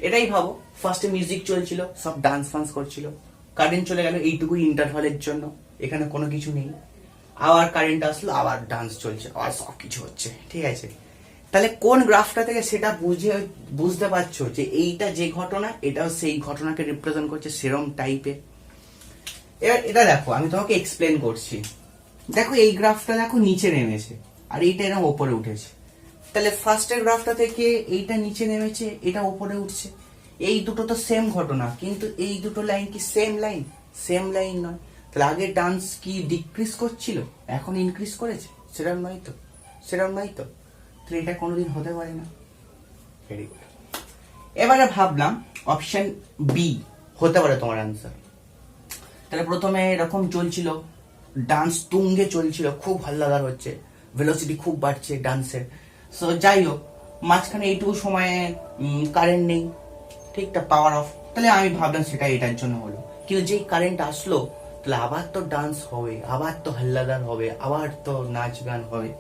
S1: এটাই ভাবো। ফার্স্টে মিউজিক চলছিল, সব ডান্স ফান্স করছিল, কারেন্ট চলে গেল এইটুকু ইন্টারভালের জন্য, এখানে কোনো কিছু নেই, আবার কারেন্ট আসলো, আবার ডান্স চলছে, আবার সব কিছু হচ্ছে, ঠিক আছে? তাহলে কোন গ্রাফটা থেকে সেটা বুঝতে পারছো যে এইটা যে ঘটনা, এটাও সেই ঘটনাকে রিপ্রেজেন্ট করছে সেরম টাইপের। এবার এটা দেখো, আমি তোমাকে এক্সপ্লেন করছি। দেখো এই গ্রাফটা দেখো নিচে নেমেছে, আর এইটা এরকম ওপরে উঠেছে। তাহলে ফার্স্টের গ্রাফটা থেকে এইটা নিচে নেমেছে, এটা ওপরে উঠছে, এই দুটো তো সেম ঘটনা, কিন্তু এই দুটো লাইন কি সেম লাইন? সেম লাইন নয়। তাহলে আগে ডান্স কি ডিক্রিজ করছিল, এখন ইনক্রিজ করেছে? সেরকম নয় তো, সেরকম নয় তো। তাহলে এটা কোনোদিন হতে পারে না। Very good. এবারে ভাবলাম অপশন বি হতে পারে তোমার আনসার। তাহলে প্রথমে এরকম চলছিল, ডান্স তুঙ্গে চলছিল, খুব হাল্লাদার হচ্ছে, ভেলোসিটি খুব বাড়ছে ডান্সের। সো যাই হোক, মাঝখানে এইটুকু সময়ে কারেন্ট নেই, ঠিক, তা পাওয়ার অফ। তাহলে আমি ভাবলাম সেটা এটার জন্য হলো, কিন্তু যেই কারেন্ট আসলো তাহলে আবার তো ডান্স হবে, আবার তো হাল্লাদার হবে, আবার তো নাচ গান হবে।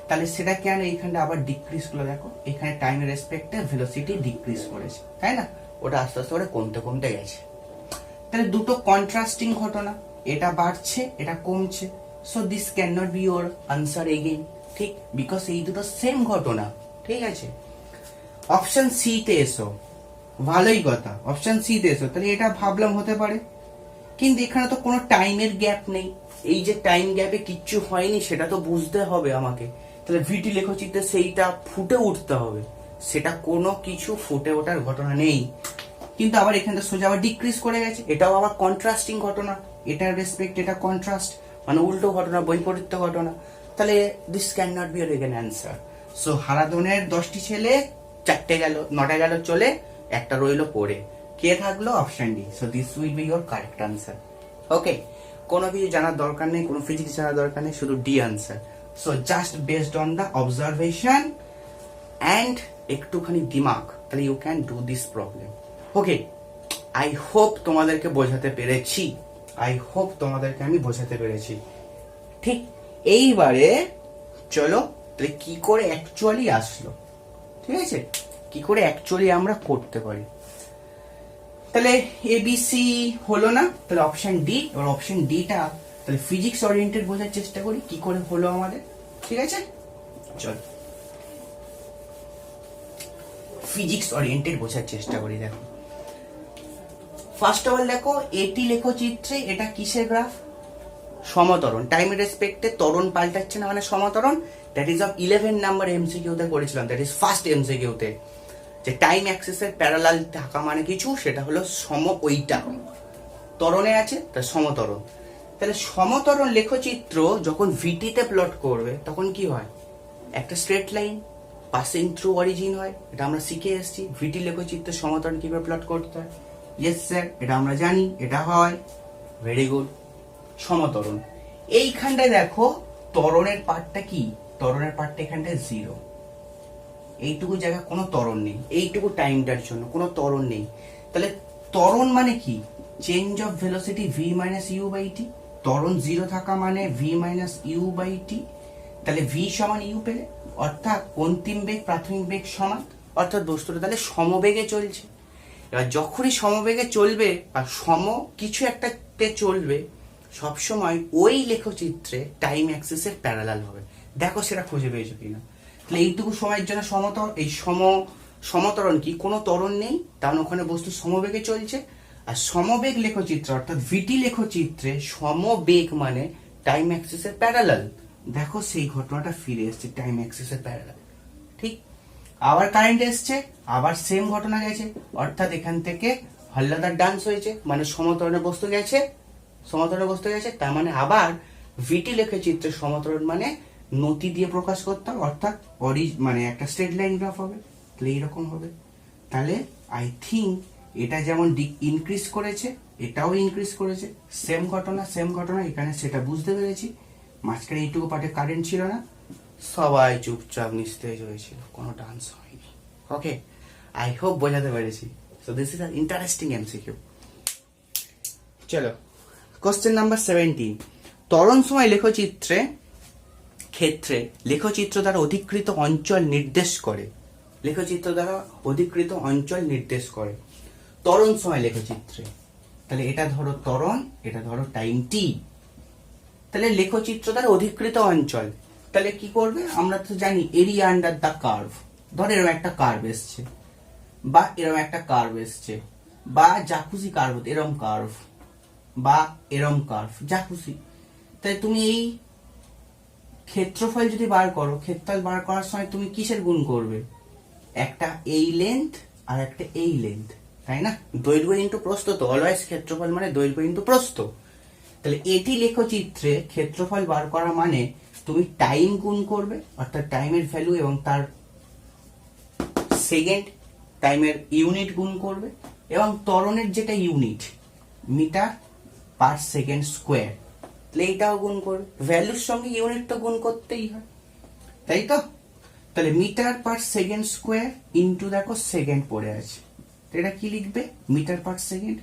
S1: তাহলে সেটা কেন এইখানটা আবার ডিক্রিজ করলো, দেখো এখানে টাইমের রেসপেক্টে ভেলোসিটি ডিক্রিজ করেছে, তাই না? ওটা আস্তে আস্তে করে কমতে কমতে গেছে। তাহলে দুটো কন্ট্রাস্টিং ঘটনা, এটা বাড়ছে এটা কমছে। So this can not be your answer again, ঠিক, বিকজ এই দুটো সেম ঘটনা। ঠিক আছে, অপশন সি তে এসো, ভালোই কথা, অপশন সি তে এসো। তাহলে এটা ভাবলাম হতে পারে, কিন্তু এখানে তো কোনো টাইমের গ্যাপ নেই। এই যে টাইম গ্যাপে কিচ্ছু হয়নি সেটা তো বুঝতে হবে আমাকে। তাহলে ভিটি লেখচিত্রে সেইটা ফুটে উঠতে হবে, সেটা কোনো কিছু ফুটে ওঠার ঘটনা নেই। কিন্তু আবার এখানে সোজা আবার ডিক্রিজ করে গেছে, এটাও আবার কন্ট্রাস্টিং ঘটনা, এটার রেসপেক্ট এটা কন্ট্রাস্ট, মানে উল্টো ঘটনা, বৈপরীত্য ঘটনা। তাহলে this can not be an answer. So হারাধনের 10টি ছেলে 4টে গেল, 9টা গেল চলে, একটা রইলো পড়ে, কে থাকলো? Option D. So this will be your correct answer. Okay, কোনো কিছু জানার দরকার নেই, কোনো ফিজিক্স জানার দরকার নেই, শুধু the answer. So just based on the observation and একটুখানি দিমাগ, তাহলে you can do this problem. Okay, I hope তোমাদেরকে বোঝাতে পেরেছি, আই হোপ তোমাদেরকে আমি বোঝাতে পেরেছি। ঠিক, এইবারে চলো তাহলে কি করে অ্যাকচুয়ালি আসলো, ঠিক আছে, কি করে অ্যাকচুয়ালি আমরা করতে পারি। তাহলে এবিসি হলো না, তাহলে অপশন ডি। এবার অপশন ডিটা তাহলে ফিজিক্স ওরিয়েন্টেড বোঝার চেষ্টা করি কি করে হলো আমাদের, ঠিক আছে? চল ফিজিক্স ওরিয়েন্টেড বোঝার চেষ্টা করি। দেখো ফার্স্ট অফ অল দেখো এটি লেখচিত্রে, এটা কিসের গ্রাফ? সমতরণ, টাইমের রেসপেক্টে ত্বরণ পাল্টাচ্ছে না মানে সমতরণ। দ্যাট ইজ অফ 11 নাম্বার এমসিকিউতে করেছিলাম, দ্যাট ইজ ফার্স্ট এমসিকিউতে, যে টাইম অ্যাক্সিসের প্যারালাল থাকা মানে কিছু, সেটা হলো সম, ওইটা ত্বরণে আছে তার সমতরণ। তাহলে সমতরণ লেখচিত্র যখন ভিটিতে প্লট করবে তখন কি হয়? একটা straight line passing through origin হয়, এটা আমরা শিখে এসেছি। ভিটি লেখচিত্রে সমতরণ কিভাবে প্লট করতে হয়, ইয়েস স্যার, এটা আমরা জানি, এটা হয়। Very good. সমতরণ এইখানটায় দেখো ত্বরণের পার্টটা কি? ত্বরণের পার্টটা এখানটায় 0, এইটুকু জায়গা কোনো ত্বরণ নেই, এইটুকু টাইমটার জন্য কোনো ত্বরণ নেই। তাহলে ত্বরণ মানে কি? Change of velocity V minus U by T. ত্বরণ 0 থাকা মানে V minus U by T. তাহলে ভি সমান ইউ পেলে, অর্থাৎ অন্তিম বেগ প্রাথমিক বেগ সমান, অর্থাৎ বস্তুটা তাহলে সমবেগে চলছে। এবার যখনই সমবেগে চলবে বা সম কিছু একটাতে চলবে, সবসময় ওই লেখচিত্রে টাইম অ্যাক্সিসের প্যারালাল হবে। দেখো সেটা খুঁজে পেয়েছো কিনা। তাহলে এইটুকু সময়ের জন্য এই সমতরণ কি? কোনো ত্বরণ নেই, কারণ ওখানে বস্তু সমবেগে চলছে। আর সমবেগ লেখচিত্র অর্থাৎ ভিটি লেখচিত্রে সমবেগ মানে টাইম অ্যাক্সিসের প্যারালাল। দেখো সেই ঘটনাটা ফিরে এসছে, টাইম অ্যাক্সিসের প্যারালাল। ঠিক, আবার কারেন্ট এসছে, আবার সেম ঘটনা গেছে, অর্থাৎ এখান থেকে হাল্লাদার ডান্স হয়েছে, মানে সমতরণে বস্তু গেছে, সমতরণে বস্তু গেছে, তার মানে আবার ভিটি লেখচিত্রে সমতরণ মানে নতি দিয়ে প্রকাশ করতে হবে, অর্থাৎ মানে একটা স্ট্রেট লাইন গ্রাফ হবে, তাহলে এইরকম হবে। তাহলে আই থিঙ্ক এটা যেমন ইনক্রিজ করেছে এটাও ইনক্রিজ করেছে, সেম ঘটনা এখানে, সেটা বুঝতে পেরেছি। মাঝখানে এইটুকু পার্টে কারেন্ট ছিল না, সবাই চুপচাপ নিস্তেজ হয়েছিল, কোনো ডান্স হয়নি। ওকে, আই হোপ বোঝাতে পেরেছি। So this is an interesting MCQ. চলো কোশ্চেন নাম্বার 17। ত্বরণ সময় লেখচিত্রে ক্ষেত্রে লেখচিত্র দ্বারা অধিকৃত অঞ্চল নির্দেশ করে, লেখচিত্র দ্বারা অধিকৃত অঞ্চল নির্দেশ করে ত্বরণ সময় লেখচিত্রে। তাহলে এটা ধরো ত্বরণ, এটা ধরো টাইম টি। তাহলে লেখচিত্র দ্বারা অধিকৃত অঞ্চল, তাহলে কি করবে? আমরা তো জানি এরিয়া আন্ডার দা কার্ভ। ধর এরকম একটা কার্ভ এসছে, বা এরকম একটা কার্ভ এসছে, বা যা খুশি কার্ভ, এরকম কার্ভ বা এরকম কার্ভ, যা খুশি। তাই তুমি এই ক্ষেত্রফল যদি বার করো, ক্ষেত্রফল বার করার সময় তুমি কিসের গুণ করবে? একটা এই লেন্থ আর একটা এই লেন্থ, তাই না? দৈর্ঘ্য ইন্টু প্রস্থ, তো অলওয়েজ ক্ষেত্রফল মানে দৈর্ঘ্য ইন্টু প্রস্থ। তাহলে এটি লেখচিত্রে ক্ষেত্রফল বার করা মানে তুমি টাইম গুণ করবে, অর্থাৎ টাইমের ভ্যালু এবং তার সেকেন্ড, টাইমের ইউনিট গুণ করবে, এবং ত্বরণের যেটা unit metre per second square, তাহলে এইটাও গুণ করবে। ভ্যালুর সঙ্গে ইউনিট তো গুণ করতেই হয়, তাই তো? তাহলে metre per second square into দেখো সেকেন্ড পড়ে আছে, তো এটা কি লিখবে metre per second.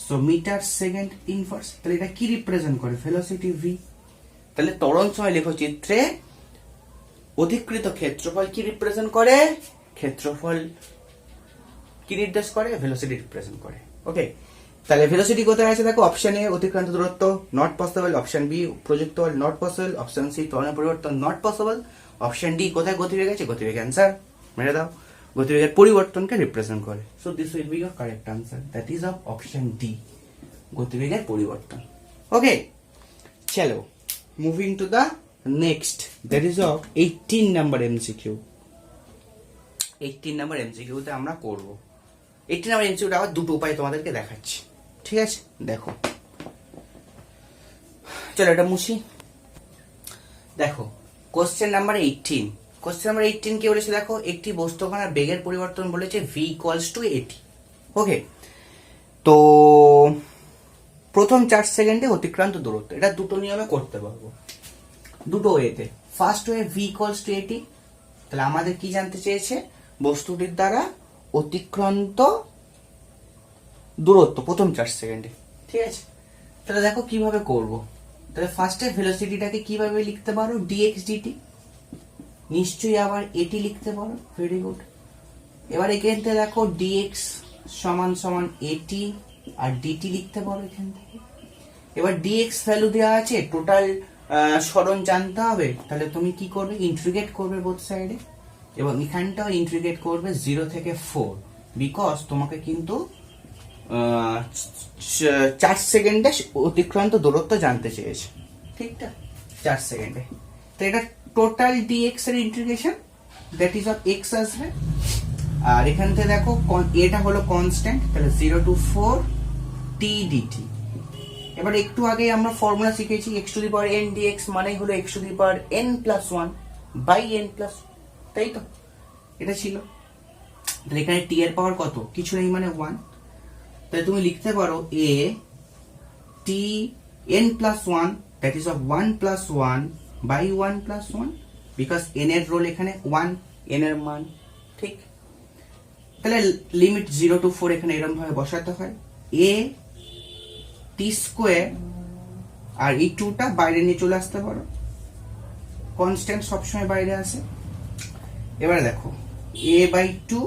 S1: So metre second inverse, তাহলে এটা কি রিপ্রেজেন্ট করে ভেলোসিটি ভি। তাহলে ত্বরণ সময় লেখচিত্রে অধিকৃত ক্ষেত্রফল কি রিপ্রেজেন্ট করে, ক্ষেত্রফল কি নির্দেশ করে, ভেলোসিটি রিপ্রেজেন্ট করে। ওকে, তাহলে ভেলোসিটি কোথায় আছে দেখো, অপশন এ অতিক্রান্ত দূরত্ব নট পসিবল, অপশন বি প্রযুক্ত বল নট পসিবল, অপশন সি ত্বরণের পরিবর্তন নট পসিবল, অপশন ডি কোথায় গতিবেগ আছে, গতিবেগ অ্যান্সার মেরে দাও, গতিবেগের পরিবর্তনকে রিপ্রেজেন্ট করে। So this will be your correct answer, that is of option D, গতিবেগের পরিবর্তন। ওকে, চলো moving to the next, that is of 18 number MCQ. 18 number এমসিকিউতে আমরা করব 18 নাম্বার এমসিকিউটা আবার দুটো উপায় তোমাদেরকে দেখাচ্ছি, ঠিক আছে? দেখো, চলো এটা মুছি। দেখো কোশ্চেন নাম্বার 18, কোশ্চেন নাম্বার 18 কি বলেছে দেখো, একটি বস্তুকণার বেগের পরিবর্তন বলেছে v ইকুয়ালস টু এটি। ওকে, তো প্রথম 4 সেকেন্ডে অতিক্রান্ত দূরত্ব, এটা দুটো নিয়মে করতে পারবো, দুটো ওয়েতে। First way v equals two এটি, তাহলে আমাদের কি জানতে চেয়েছে, বস্তুটির দ্বারা অতিক্রান্ত দূরত্ব প্রথম 4 সেকেন্ডে, ঠিক আছে? তাহলে দেখো কিভাবে করব। তাহলে ফার্স্টে ভেলোসিটিটাকে কিভাবে লিখতে পারো, dx dt, নিশ্চয়ই আবার এটি লিখতে পারো, ভেরি গুড। এবার এখান থেকে দেখো dx সমান সমান এটি আর dt লিখতে পারো এখান থেকে। এবার dx ভ্যালু দেওয়া আছে, টোটাল সরণ জানতে হবে, তাহলে তুমি কি করবে, ইন্টিগ্রেট করবে বোথ সাইডে, এবং এখানটাও ইন্টিগ্রেট করবে 0 থেকে 4, বিকজ তোমাকে কিন্তু 4 সেকেন্ডে অতিক্রান্ত দূরত্ব জানতে চেয়েছে, ঠিক না? 4 সেকেন্ডে, তো এটা টোটাল dx এর integration, that is of x আসবে। আর এখান থেকে দেখো এটা হলো কনস্ট্যান্ট, তাহলে 0 to 4 t dt। এবার একটু আগে আমরা ফর্মুলা শিখেছি, x to the power n dx মানে হলো x to the power n plus 1 by n plus, তাই তো? এটা ছিল। তাহলে এখানে t এর পাওয়ার কত, কিছু নেই মানে 1, তাহলে তুমি লিখতে পারো a t n plus 1 that is of 1 plus 1 by 1 plus 1, because n এর রোল এখানে 1, n এর মান, ঠিক? তাহলে লিমিট 0 to 4 এখানে এরকম ভাবে বসাতে হয়, a t স্কোয়ার, আর এই 2টা বাইরে নিয়ে চলে আসতে পারো, কনস্ট্যান্ট সবসময় বাইরে আসে। এবার দেখো a বাই 2,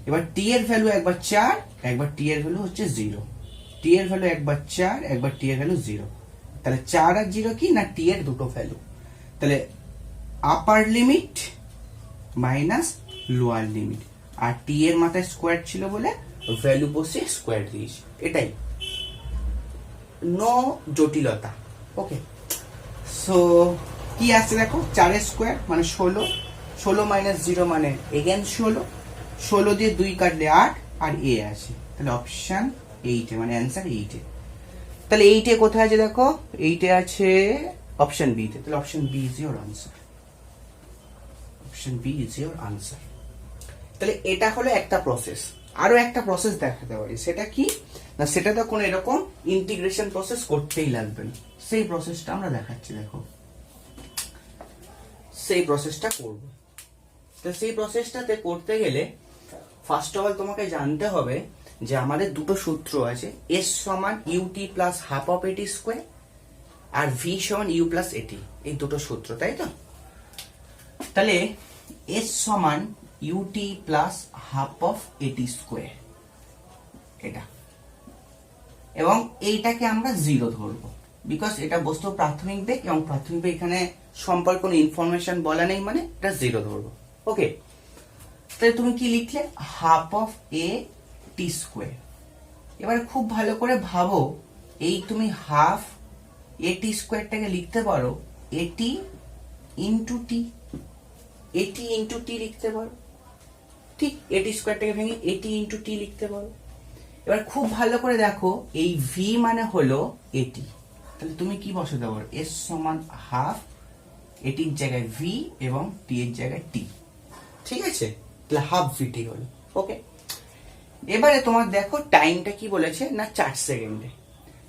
S1: এবার t এর ভ্যালু একবার 4, একবার t এর ভ্যালু হচ্ছে 0, t এর ভ্যালু একবার 4, একবার t এর ভ্যালু 0, তাহলে 4 আর 0 কি না, t এর দুটো ভ্যালু, তাহলে upper limit minus lower limit, আর t এর মাথায় স্কোয়ার ছিল বলে ভ্যালু বসে স্কোয়ার দিয়েছি, এটাই, নো জটিলতা। ওকে, সো কি আসছে দেখো, 4 এর স্কোয়ার মানে 16, 16 মাইনাস 0 মানে এগেন 16, 16 দিয়ে 2 কাটলে 8, আর a আছে, তাহলে অপশন 8, মানে অ্যান্সার 8। তাহলে 8 কোথায় আছে দেখো, 8 আছে অপশন বি তে, তাহলে option B is your answer, option B is your answer. তাহলে এটা হলো একটা প্রসেস। আরো একটা প্রসেস দেখাতে পারি, সেটা কি না, সেটা তো কোনো এরকম ইন্টিগ্রেশন প্রসেস করতেই লাগবে না, সেই প্রসেসটা আমরা দেখাচ্ছি। দেখো সেই প্রসেসটা করব, তো সেই প্রসেসটাতে করতে গেলে ফার্স্ট অফ অল তোমাকে জানতে হবে যে আমাদের দুটো সূত্র আছে, s সমান ut প্লাস হাফ অফ এটি স্কোয়ার, আর v সমান u প্লাস এটি, এই দুটো সূত্র, তাই তো? তাহলে s সমান ut প্লাস হাফ অফ এটি স্কোয়ার, এটা, এবং এইটাকে আমরা 0 ধরবো, বিকজ এটা বস্তু প্রাথমিক বেগ, এবং প্রাথমিক বেগ এখানে সম্পর্কে কোনো ইনফরমেশন বলা নেই, মানে এটা 0 ধরবো। ওকে, তাহলে তুমি কি লিখলে, half of A T square. এবার খুব ভালো করে ভাবো, এই তুমি হাফ এ টি স্কোয়ারটাকে লিখতে পারো এটি ইন্টু টি, এটি ইন্টু টি লিখতে পারো, ঠিক? এটি স্কোয়ারটাকে ভেঙে এটি ইন্টু টি লিখতে পারো। এবার খুব ভালো করে দেখো, এই ভি মানে হলো এটি, তাহলে তুমি কি বসাতে পারো, এস সমান হাফ এটির জায়গায় ভি এবং টি এর জায়গায় টি, ঠিক আছে? তাহলে হাফ ভিটি হলো। ওকে, এবারে তোমার দেখো টাইমটা কি বলেছে না, 4 সেকেন্ডে।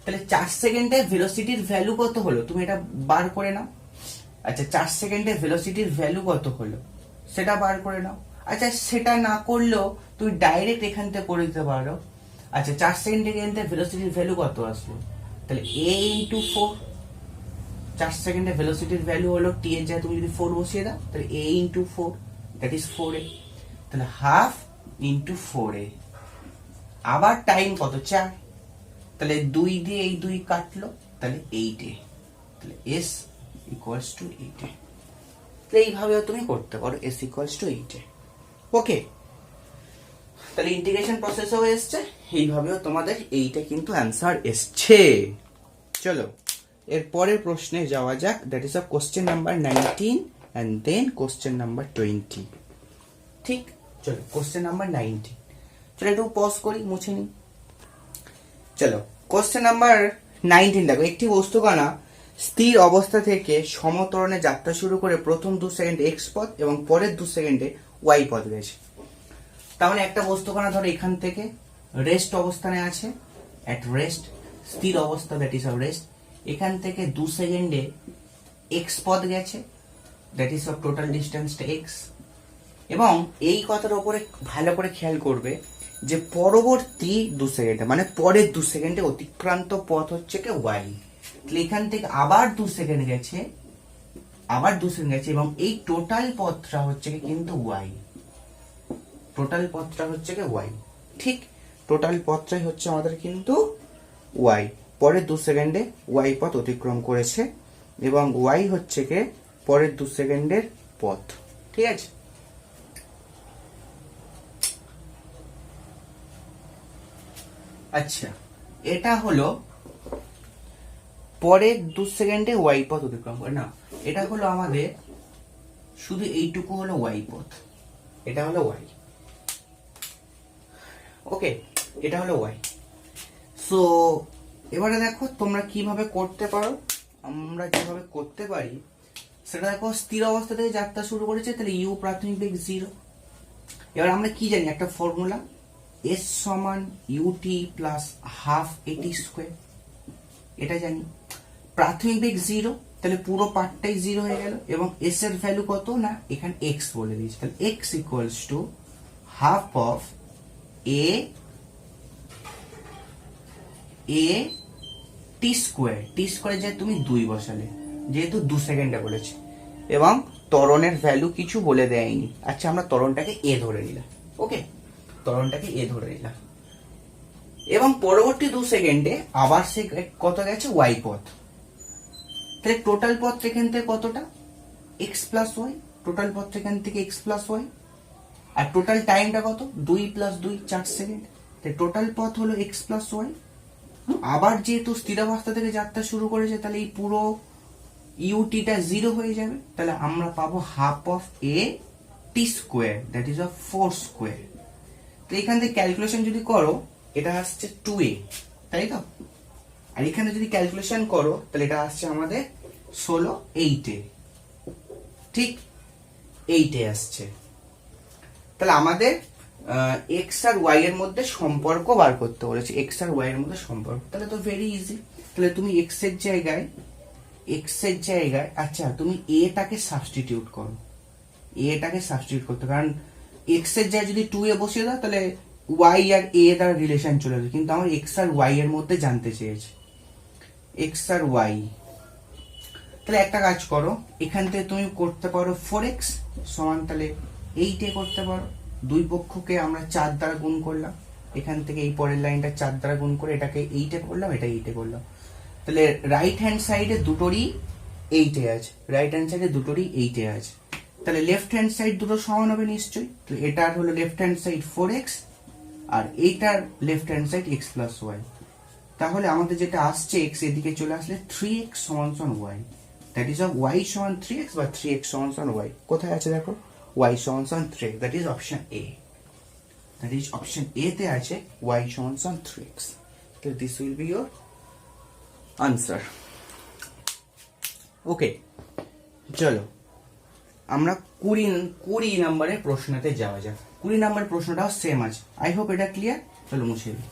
S1: তাহলে 4 সেকেন্ডে ভেলোসিটির ভ্যালু কত হলো, তুমি এটা বার করে নাও। আচ্ছা, 4 সেকেন্ডে ভেলোসিটির ভ্যালু কত হলো সেটা বার করে নাও। আচ্ছা সেটা না করলেও তুমি ডাইরেক্ট এখান থেকে করে দিতে পারো। আচ্ছা 4 সেকেন্ডে এখান থেকে ভেলোসিটির ভ্যালু কত আসলো, তাহলে a ইন্টু 4। 4 সেকেন্ডে ভেলোসিটির ভ্যালু হলো t এর জায়গায় তুমি যদি 4 বসিয়ে দাও তাহলে a into 4, that is 4a। তাহলে হাফ ইন্টু 4a। আবার টাইম কত, 4, তাহলে 2 দিয়ে এই 2 কাটলো, তাহলে 8a। তাহলে s ইকুয়ালস টু 8a। তাহলে এইভাবেও তুমি করতে পারো, s ইকুয়ালস টু 8a। ওকে, তাহলে ইন্টিগ্রেশন প্রসেসও এসছে, এইভাবেও তোমাদের এইটা কিন্তু অ্যান্সার এসছে। চলো এর পরের প্রশ্নে যাওয়া যাক, that is a question number 19 and then question number 20। ঠিক, চলো কোশ্চেন নাম্বার 19। চলো একটু পজ করি, মুছে নিই। চলো কোশ্চেন নাম্বার 19 দেখো, একটি বস্তুকণা স্থির অবস্থা থেকে সমত্বরণে যাত্রা শুরু করে প্রথম 2 সেকেন্ডে এক্স পথ এবং পরের 2 সেকেন্ডে ওয়াই পথ গেছে। তাহলে একটা বস্তুকণা ধরো এখান থেকে রেস্ট অবস্থানে আছে, এট রেস্ট, স্থির অবস্থা, দ্যাট ইজ অফ রেস্ট। এখান থেকে 2 সেকেন্ডে এক্স পথ গেছে, দ্যাট ইজ অফ টোটাল ডিস্টেন্সটা এক্স। এবং এই কথার উপরে ভালো করে খেয়াল করবে যে পরবর্তী 2 সেকেন্ডে মানে পরের 2 সেকেন্ডে অতিক্রান্ত পথ হচ্ছে কি ওয়াই। তাহলে এখান থেকে আবার 2 সেকেন্ড গেছে, আবার 2 সেকেন্ড গেছে, এবং এই টোটাল পথটা হচ্ছে কি কিন্তু ওয়াই। টোটাল পথটা হচ্ছে কি ওয়াই। ঠিক, টোটাল পথটাই হচ্ছে আমাদের কিন্তু ওয়াই। পরের 2 সেকেন্ডে ওয়াই পথ অতিক্রম করেছে এবং ওয়াই হচ্ছে কি পরের 2 সেকেন্ডের পথ। ঠিক আছে, আচ্ছা এটা হলো পরের 2 সেকেন্ডে ওয়াই পথ অতিক্রম করে না, এটা হলো আমাদের শুধু এইটুকু হলো ওয়াই পথ, এটা হলো ওয়াই। ওকে, এটা হলো ওয়াই। সো এবারে দেখো তোমরা কিভাবে করতে পারো। আমরা যেভাবে করতে পারি সেটা দেখো, স্থির অবস্থা থেকে যাত্রা শুরু করেছে, তাহলে ইউ প্রাথমিক বেগ 0। এবার আমরা কি জানি, একটা ফর্মুলা, এস সমান ইউটি প্লাস হাফ এটি স্কোয়ার, এটা জানি। প্রাথমিক বেগ 0, তাহলে পুরো পার্টটাই 0 হয়ে গেল, এবং এস এর ভ্যালু কত না এখানে এক্স বলে দিয়েছি, তাহলে x equals to half of A T square. T square যে তুমি 2 বসালে, যেহেতু 2 সেকেন্ডে বলেছে, এবং ত্বরণের ভ্যালু কিছু বলে দেয়নি। আচ্ছা আমরা ত্বরণটাকে এ ধরে নিলাম। ওকে, ত্বরণটাকে এ ধরে নিলাম, এবং পরবর্তী 2 সেকেন্ডে আবার সে কত গেছে ওয়াই পথ। তাহলে টোটাল পথ এখান থেকে কতটা, এক্স প্লাস ওয়াই। টোটাল পথ এখান থেকে এক্স প্লাস ওয়াই, আর টোটাল টাইমটা কত, 2 প্লাস 2 4 সেকেন্ড। তাহলে টোটাল পথ হলো এক্স প্লাস ওয়াই। আবার যেহেতু স্থিরাবস্থা থেকে যাত্রা শুরু করেছে, তাহলে এই পুরো ইউটিটা 0 হয়ে যাবে, তাহলে আমরা পাবো half of A T square, that is of 4 square. তো এখান থেকে ক্যালকুলেশন যদি করো, এটা আসছে 2a, তাই তো। আর এখানে যদি ক্যালকুলেশন করো তাহলে এটা আসছে আমাদের 16 8a। ঠিক, 8a আসছে। তাহলে আমাদের এক্স আর ওয়াই এর মধ্যে সম্পর্ক বার করতে বলেছে, এক্স আর ওয়াই এর মধ্যে সম্পর্ক। তাহলে তো ভেরি ইজি। তাহলে তুমি এক্স এর জায়গায় আচ্ছা তুমি এটাকে সাবস্টিটিউট করো, এটাকে সাবস্টিটিউট করতে, কারণ এক্স এর জায়গায় যদি 2a বসিয়ে দাও তাহলে ওয়াই আর এ তার রিলেশন চলে যাবে, কিন্তু আমার এক্স আর ওয়াই এর মধ্যে জানতে চেয়েছে, এক্স আর ওয়াই। তাহলে একটা কাজ করো, এখান থেকে তুমি করতে পারো 4x সমান তাহলে 8a করতে পারো। দুই পক্ষকে আমরা 4 দ্বারা গুণ করলাম, এখান থেকে এই পরের লাইনটা 4 দ্বারা গুণ করে এটাকে 8a করলাম, এটা 8a করলাম। তাহলে রাইট হ্যান্ড সাইডে দুটোরই 8a আছে, রাইট হ্যান্ড সাইডে দুটোরই 8a আছে। তাহলে লেফট হ্যান্ড সাইড দুটো সমান হবে নিশ্চয়ই। তো এটার হলো লেফট হ্যান্ড সাইড 4x, আর এইটার left hand side x plus Y. তাহলে আমাদের যেটা আসছে x এদিকে চলে আসলে 3x সমান সমান y, that is of y সমান 3x বা 3x সমান সমান y। কোথায় আছে দেখো, y সমান সমান 3x, that is option A. That is option A তে আছে y সমান সমান 3x। তো this will be your answer. Okay, চলো আমরা 20 নম্বরের প্রশ্নতে যাওয়া যাক। 20 নম্বরের প্রশ্নটাও সেম আছে, আই হোপ এটা ক্লিয়ার। চলো মুছে দিই।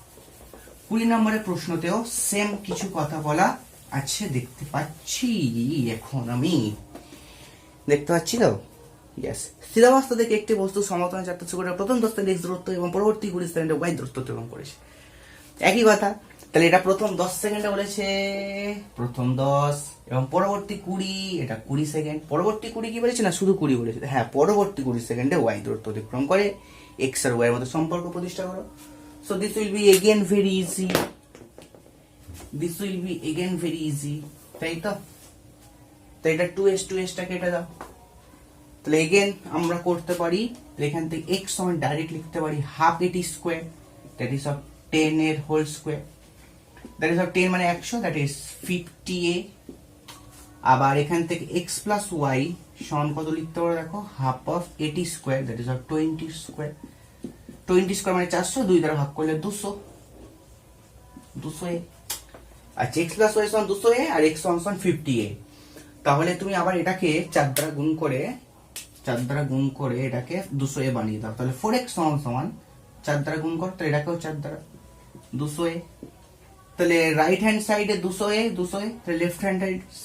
S1: 20 নম্বরের প্রশ্নতেও সেম কিছু কথা বলা আছে, দেখতে পাচ্ছি এখন আমি, দেখতে পাচ্ছি তো। ইয়েস, সিলেবাসটা থেকে একটি বস্তু সমতলে চারটে করে প্রথম 10 সেকেন্ডে x দূরত্ব এবং পরবর্তী 20 সেকেন্ডে y দূরত্ব অতিক্রম করেছে। একই কথা, তাহলে এটা প্রথম 10 সেকেন্ডে বলেছে, প্রথম 10 এবং পরবর্তী 20, এটা 20 সেকেন্ড। পরবর্তী 20 কি বলেছে না শুধু 20 বলেছে? হ্যাঁ, পরবর্তী 20 সেকেন্ডে y দূরত্ব অতিক্রম করে। x আর y এর মধ্যে সম্পর্ক প্রতিষ্ঠা করো। So this will B again very easy, this will B again very easy, তাই তো? তো এটা 2s টা কেটে দাও। তাহলে এগেন আমরা করতে পারি, এখান থেকে x সমান ডাইরেক্ট লিখতে পারি হাফ এটি স্কোয়ার, দ্যাট ইজ অফ 10 এর whole square, that is of 10 মানে 100, দ্যাট ইজ 50a। আবার এখান থেকে x প্লাস y সমান কত লিখতে পারো দেখো, half of 80 square, that is of 20 square. 20 square মানে 400, 2 দ্বারা ভাগ করলে 200a। আচ্ছা, x প্লাস y সমান 200a আর x সমান 50a। তাহলে তুমি আবার এটাকে 4 দ্বারা গুণ করে এটাকে 200a বানিয়ে দাও। তাহলে 4x সমান 4 দ্বারা গুণ করো, তাহলে এটাকেও 4 দ্বারা 200a। তাহলে রাইট হ্যান্ড সাইডে 200a, তাহলে লেফট হ্যান্ড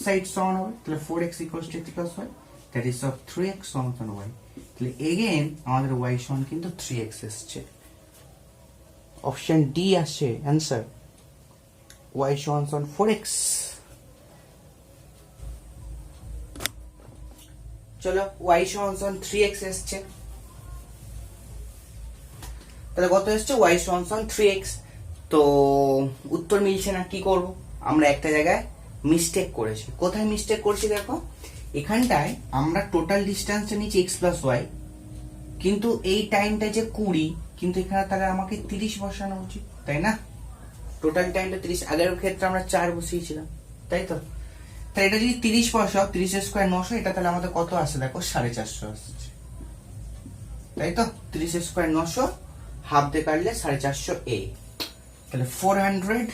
S1: সাইড সমান হবে, তাহলে 4x equals to x plus y, that is of 3x সমান y। তাহলে এগেইন আমাদের y সমান কিন্তু 3x এসছে। অপশন ডি আসছে অ্যানসার, y সমান 4x। চলো, y সমান 3x এসছে। তাহলে কত এসছে? y সমান 3x। তো উত্তর মিলছে না, কি করব? আমরা একটা জায়গায় মিস্টেক করেছি। কোথায় মিস্টেক করছি দেখো, এখানটায় আমরা টোটাল ডিসটেন্সটা নিচ্ছি x প্লাস y, কিন্তু এই টাইমটা যে 20, কিন্তু এখানে তাহলে আমাকে 30 বসানো উচিত, তাই না? টোটাল টাইমটা 30, আগের ক্ষেত্রে আমরা 4 বসিয়েছিলাম, তাই তো? তাহলে এটা যদি 30 বসাও, 30 স্কোয়ার 900, এটা তাহলে আমাদের কত আসে দেখো, 450 আসছে, তাই তো? 30 স্কোয়ার 900, হাফ দিয়ে কাটলে 450a, তাহলে 400,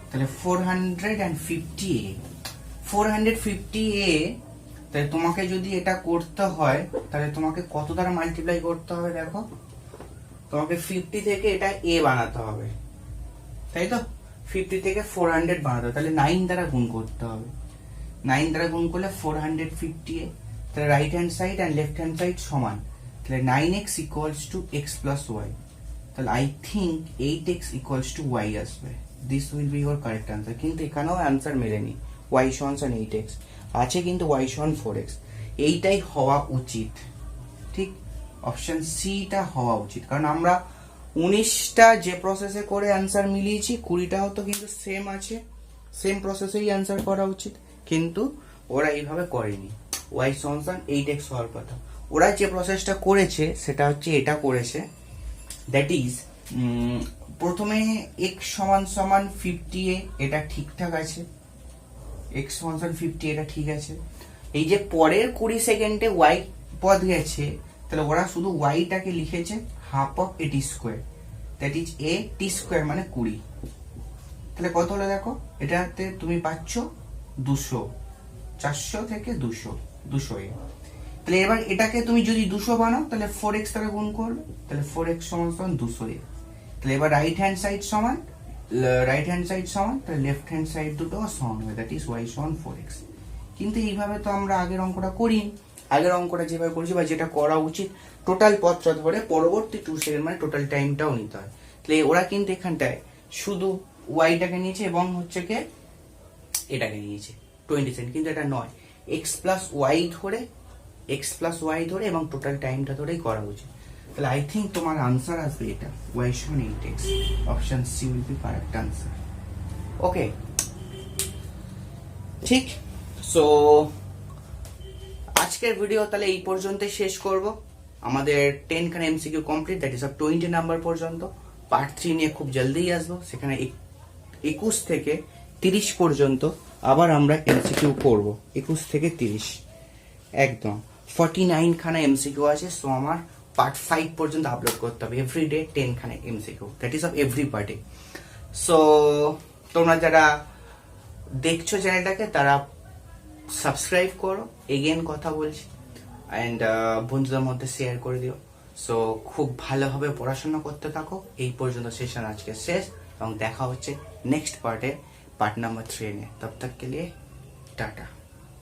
S1: তাহলে 450a, 450a। তাহলে তোমাকে যদি এটা করতে হয়, তাহলে তোমাকে কত দ্বারা মাল্টিপ্লাই করতে হবে দেখো, তোমাকে 50 থেকে এটা a বানাতে হবে, তাই তো? 50 থেকে 400 বানাতে হবে, তাহলে 9 দ্বারা গুণ করতে হবে। 9 দ্বারা গুণ করলে 450a, তাহলে right hand side and left hand side সমান, তাহলে 9x equals to x plus y। তাহলে I think 8x equals to y আসবে। This will be your correct answer. কিন্তু এখানেও আনসার মেলেনি, y সমান 8x আছে, কিন্তু y সমান 4x। এইটাই হওয়া উচিত, ঠিক? অপশন সিটা হওয়া উচিত, কারণ আমরা 19টা যে প্রসেসে করে আনসার মিলিয়েছি, 20টাও তো কিন্তু সেম আছে, সেম প্রসেসেই আনসার করা উচিত, কিন্তু ওরা এইভাবে করেনি। y সমান 8x হওয়ার কথা। ওরা যে প্রসেসটা করেছে সেটা হচ্ছে এটা করেছে, দ্যাট ইজ প্রথমে x সমান 50a, এটা ঠিকঠাক আছে, x সমান 50 এটা ঠিক আছে। এই যে পরের 20 সেকেন্ডে y পদ গেছে, তাহলে ওরা শুধু y-টাকে লিখেছে half of 80 square, that is a t square মানে 20। তাহলে কত হলো দেখো, এটাতে তুমি পাচ্ছ 200, 400 থেকে 200a। তাহলে এবার এটাকে তুমি যদি 200 বানাও, তাহলে 4x দ্বারা গুণ করবে, তাহলে 4x সমান 200a। তাহলে এবার রাইট হ্যান্ড সাইড সমান, তাহলে লেফট হ্যান্ড সাইড দুটো সমান হবে, দ্যাট ইজ y সমান 4x। কিন্তু এইভাবে তো আমরা আগের অঙ্কটা করি, আগের অঙ্কটা যেভাবে করেছি বা যেটা করা উচিত, টোটাল পথটা ধরে পরবর্তী 2 সেকেন্ড মানে টোটাল টাইমটাও নিতে হয়। তাহলে ওরা কিন্তু এখানটায় শুধু y-টাকে নিয়েছে এবং হচ্ছে কে এটাকে নিয়েছে 20 সেকেন্ড, কিন্তু এটা নয়, x প্লাস y ধরে এবং টোটাল টাইমটা ধরেই করা উচিত। তাহলে আই থিঙ্ক তোমার আনসার আসবে এটা, y সমান 8x। Option C will be correct answer. Okay, ঠিক। সো আজকের ভিডিও তাহলে এই পর্যন্তই শেষ করব। আমাদের 10 খানা MCQ complete, that is of 20 number পর্যন্ত। পার্ট 3 নিয়ে খুব জলদিই আসবো, সেখানে 21 থেকে 30 পর্যন্ত আবার আমরা এমসিকিউ করব, 21 থেকে 30 একদম 49 খানা এমসিকিউ আছে। সো আমার পার্ট 5 পর্যন্ত আপলোড করতে হবে, এভরিডে 10 খানা MCQ, that is of every পার্টে। সো তোমরা যারা দেখছো চ্যানেলটাকে, তারা সাবস্ক্রাইব করো, এগেন কথা বলছি, অ্যান্ড বন্ধুদের মধ্যে শেয়ার করে দিও। সো খুব ভালোভাবে পড়াশোনা করতে থাকো। এই পর্যন্ত সেশন আজকে শেষ, এবং দেখা হচ্ছে নেক্সট পার্টে, পার্ট নাম্বার 3 নিয়ে। তব তক কে লিয়ে টাটা।